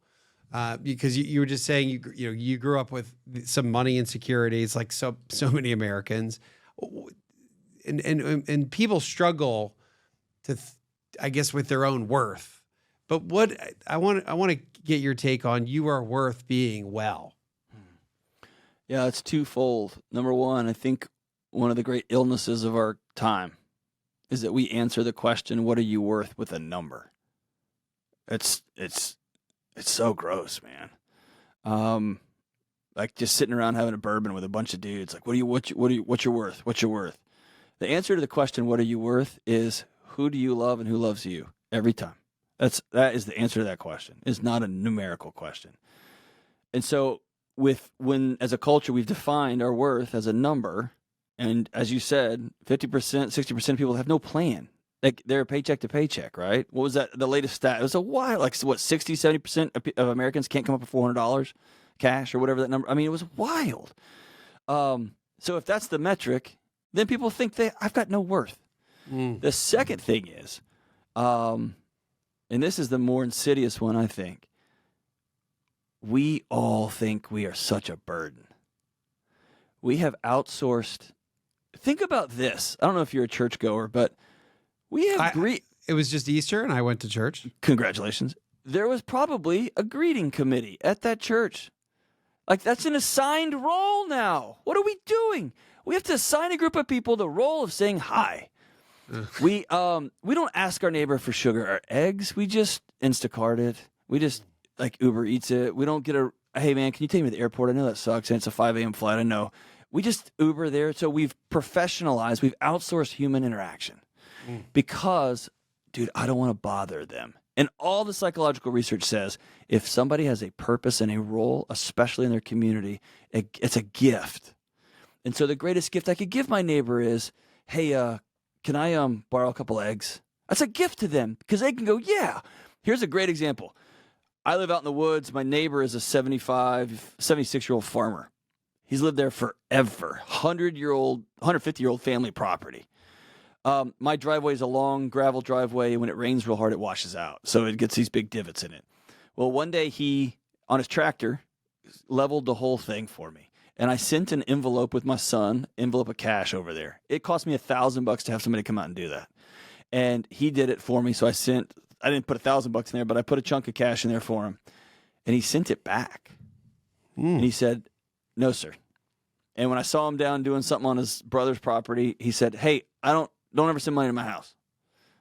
because you were just saying you grew up with some money insecurities like so many Americans, and people struggle to I guess with their own worth. But what I want to get your take on, you are worth being well.
Yeah, it's twofold. Number one, I think one of the great illnesses of our time is that we answer the question, what are you worth, with a number. It's so gross, man. Like just sitting around having a bourbon with a bunch of dudes, like, what's your worth? What's your worth? The answer to the question, what are you worth, is who do you love and who loves you every time. That is the answer to that question. It's not a numerical question. And so when as a culture we've defined our worth as a number, and as you said, 50%, 60% of people have no plan. Like they're paycheck to paycheck, right? What was that? The latest stat? It was a while, like what, 60, 70% of Americans can't come up with $400 cash or whatever that number. I mean, it was wild. So if that's the metric, then people think I've got no worth. The second thing is, and this is the more insidious one, I think. We all think we are such a burden. We have outsourced. Think about this. I don't know if you're a churchgoer, but We have
It was just Easter, and I went to church.
Congratulations. There was probably a greeting committee at that church. Like, that's an assigned role now. What are we doing? We have to assign a group of people the role of saying hi. We don't ask our neighbor for sugar or eggs. We just Instacart it. We just like Uber Eats it. We don't get hey man, can you take me to the airport? I know that sucks and it's a 5 a.m. flight. I know. We just Uber there. So we've professionalized, we've outsourced human interaction because, dude, I don't want to bother them. And all the psychological research says if somebody has a purpose and a role, especially in their community, it's a gift. And so the greatest gift I could give my neighbor is, hey, can I borrow a couple eggs? That's a gift to them because they can go, yeah. Here's a great example. I live out in the woods. My neighbor is a 76-year-old farmer. He's lived there forever. 150-year-old family property. My driveway is a long gravel driveway. When it rains real hard, it washes out. So it gets these big divots in it. Well, one day he, on his tractor, leveled the whole thing for me. And I sent an envelope with my son, envelope of cash over there. It cost me $1,000 to have somebody come out and do that. And he did it for me. So I didn't put $1,000 in there, but I put a chunk of cash in there for him. And he sent it back. And he said, no, sir. And when I saw him down doing something on his brother's property, he said, hey, don't ever send money to my house.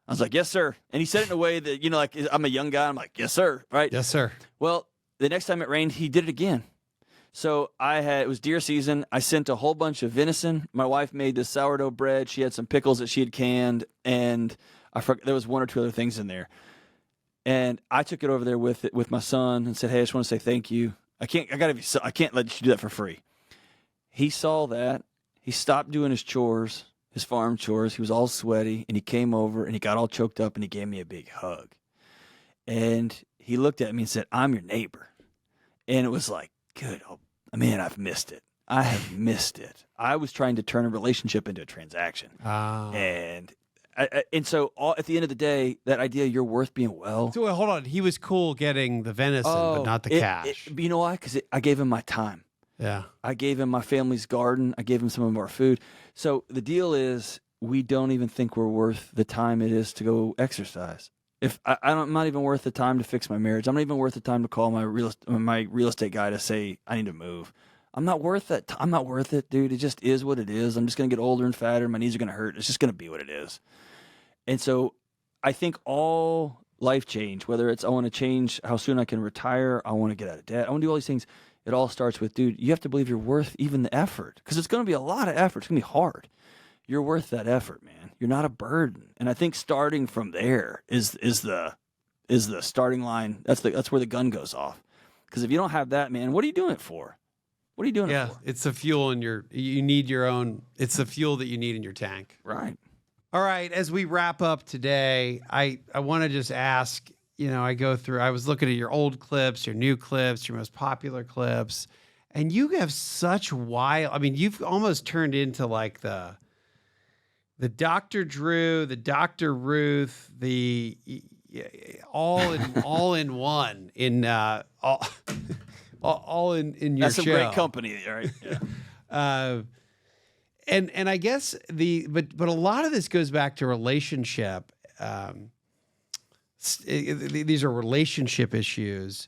I was like, yes, sir. And he said it in a way that, like I'm a young guy. I'm like, yes, sir. Right?
Yes, sir.
Well, the next time it rained, he did it again. So it was deer season. I sent a whole bunch of venison. My wife made this sourdough bread. She had some pickles that she had canned, and there was one or two other things in there. And I took it over there with my son and said, hey, I just want to say thank you. I can't let you do that for free. He saw that. He stopped doing his chores, his farm chores. He was all sweaty, and he came over and he got all choked up and he gave me a big hug. And he looked at me and said, I'm your neighbor. And it was like, good. Oh, man, I've missed it. I have missed it. I was trying to turn a relationship into a transaction. And so at the end of the day, that idea you're worth being well.
So hold on. He was cool getting the venison, but not the cash.
You know why? Because I gave him my time.
Yeah. I
gave him my family's garden. I gave him some of our food. So the deal is we don't even think we're worth the time it is to go exercise. If I'm not even worth the time to fix my marriage. I'm not even worth the time to call my real estate guy to say I need to move. I'm not worth that. I'm not worth it, dude. It just is what it is. I'm just going to get older and fatter. My knees are going to hurt. It's just going to be what it is. And so I think all life change, whether it's I want to change how soon I can retire, I want to get out of debt, I want to do all these things. It all starts with, dude, you have to believe you're worth even the effort because it's going to be a lot of effort. It's going to be hard. You're worth that effort, man. You're not a burden. And I think starting from there is the starting line. That's where the gun goes off. Because if you don't have that, man, what are you doing it for? What are you doing it for?
Yeah, it's the fuel you need your own. It's the fuel that you need in your tank.
Right.
All right. As we wrap up today, I want to just ask. I was looking at your old clips, your new clips, your most popular clips, and you have such wild. I mean, you've almost turned into like the Dr. Drew, the Dr. Ruth, the all in one in all in your
That's
show.
some great company, right? Yeah.
And I guess but a lot of this goes back to relationship. These are relationship issues,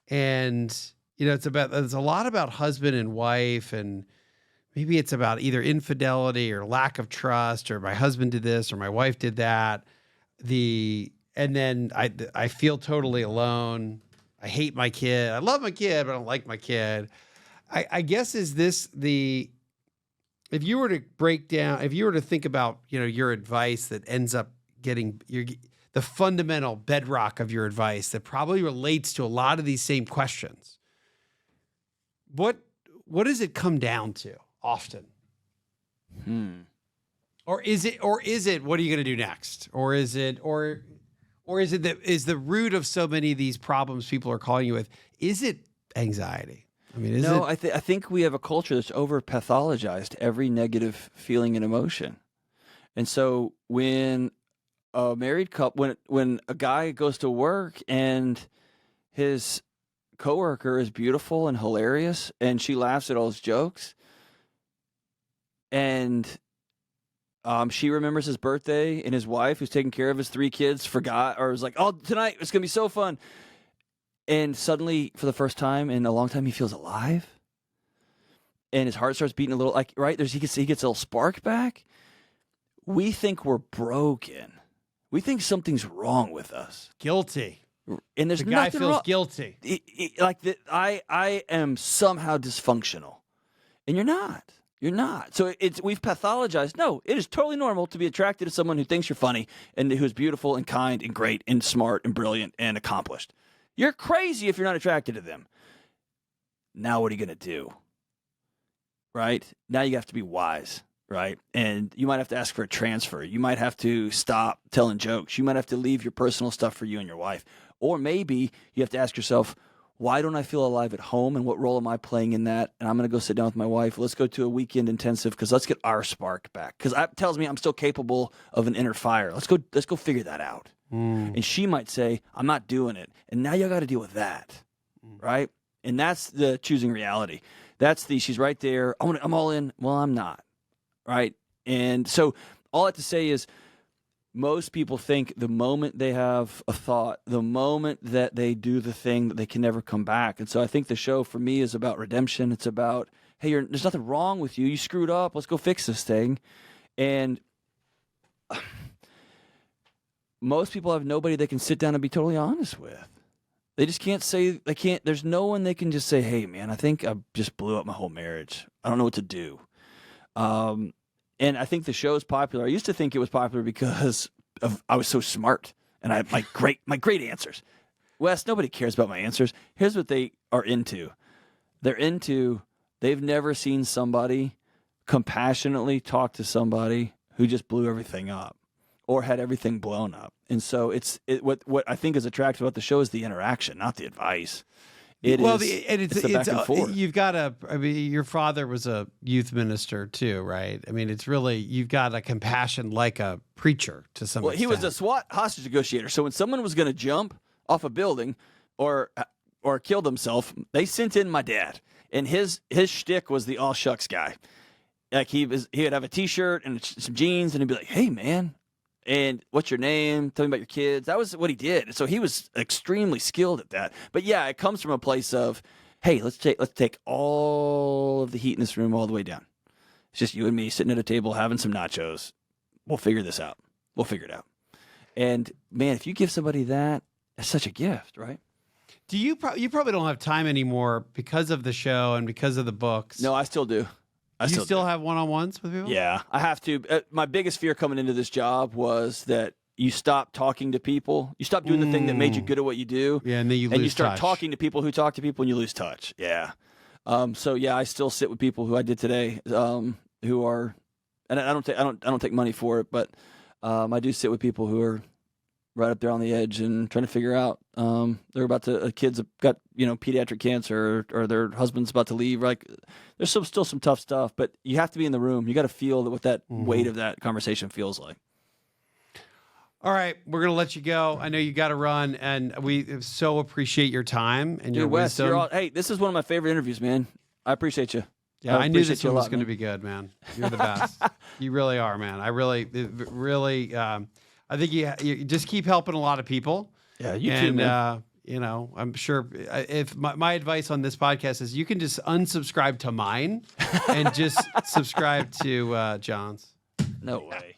and it's a lot about husband and wife, and maybe it's about either infidelity or lack of trust, or my husband did this or my wife did that. And then I feel totally alone. I hate my kid. I love my kid, but I don't like my kid. I guess if you were to think about, your advice that ends up getting the fundamental bedrock of your advice that probably relates to a lot of these same questions, what does it come down to often? Or is it, what are you going to do next? Or is it the root of so many of these problems people are calling you with? Is it anxiety? I mean,
I think we have a culture that's over pathologized every negative feeling and emotion. And so when a married couple, when a guy goes to work and his coworker is beautiful and hilarious and she laughs at all his jokes, and She remembers his birthday, and his wife, who's taking care of his 3 kids, forgot or was like, "Oh, tonight it's gonna be so fun." And suddenly, for the first time in a long time, he feels alive, and his heart starts beating a little. Like right there's he gets a little spark back. We think we're broken. We think something's wrong with us,
Guilty.
and there's
The guy
nothing
feels
wrong.
guilty.
Like that, I am somehow dysfunctional, and you're not. You're not. So we've pathologized. No, it is totally normal to be attracted to someone who thinks you're funny and who's beautiful and kind and great and smart and brilliant and accomplished. You're crazy if you're not attracted to them. Now what are you going to do? Right? Now you have to be wise, right? And you might have to ask for a transfer. You might have to stop telling jokes. You might have to leave your personal stuff for you and your wife. Or maybe you have to ask yourself, why don't I feel alive at home, and what role am I playing in that? And I'm going to go sit down with my wife. Let's go to a weekend intensive because let's get our spark back. Because that tells me I'm still capable of an inner fire. Let's go figure that out. And she might say, I'm not doing it. And now you got to deal with that, right? And that's the choosing reality. That's she's right there. I'm all in. Well, I'm not, right? And so all I have to say is, most people think the moment they have a thought, the moment that they do the thing, that they can never come back. And so I think the show for me is about redemption. It's about, hey, there's nothing wrong with you. You screwed up. Let's go fix this thing. And most people have nobody they can sit down and be totally honest with. They just can't say, there's no one they can just say, hey, man, I think I just blew up my whole marriage. I don't know what to do. And I think the show is popular. I used to think it was popular because I was so smart and I had my great answers. Wes, nobody cares about my answers. Here's what they are into. They've never seen somebody compassionately talk to somebody who just blew everything up or had everything blown up. And so what I think is attractive about the show is the interaction, not the advice. It's the back and forth.
You've got your father was a youth minister too, right? I mean, it's really, you've got a compassion like a preacher to some extent.
He was a SWAT hostage negotiator. So when someone was going to jump off a building or kill themselves, they sent in my dad. And his shtick was the all shucks guy. Like he would have a T-shirt and some jeans, and he'd be like, "Hey, man, and what's your name? Tell me about your kids." That was what he did. So he was extremely skilled at that. But yeah, it comes from a place of, hey, let's take all of the heat in this room all the way down. It's just you and me sitting at a table having some nachos. We'll figure this out. We'll figure it out. And man, if you give somebody that, that's such a gift, right?
Do you probably don't have time anymore because of the show and because of the books?
No, I still do.
You still have one-on-ones with people?
Yeah, I have to. My biggest fear coming into this job was that you stop talking to people. You stop doing the thing that made you good at what you do.
Yeah, and then you lose touch.
And you start talking to people who talk to people, and you lose touch. Yeah. So yeah, I still sit with people who I did today, who are, and I don't take money for it, but I do sit with people who are right up there on the edge and trying to figure out. They're about to kids have got pediatric cancer, or their husband's about to leave. Like, there's still some tough stuff, but you have to be in the room. You got to feel what that weight of that conversation feels like.
All right, we're gonna let you go. I know you got to run, and we so appreciate your time and your
Wes,
wisdom.
Hey, this is one of my favorite interviews, man. I appreciate you.
Yeah, I knew this one was going to
be.
be good, man. You're the best. You really are, man. I really. I think you just keep helping a lot of people.
Yeah, you too, man.
I'm sure if my advice on this podcast is you can just unsubscribe to mine and just subscribe to John's.
No way.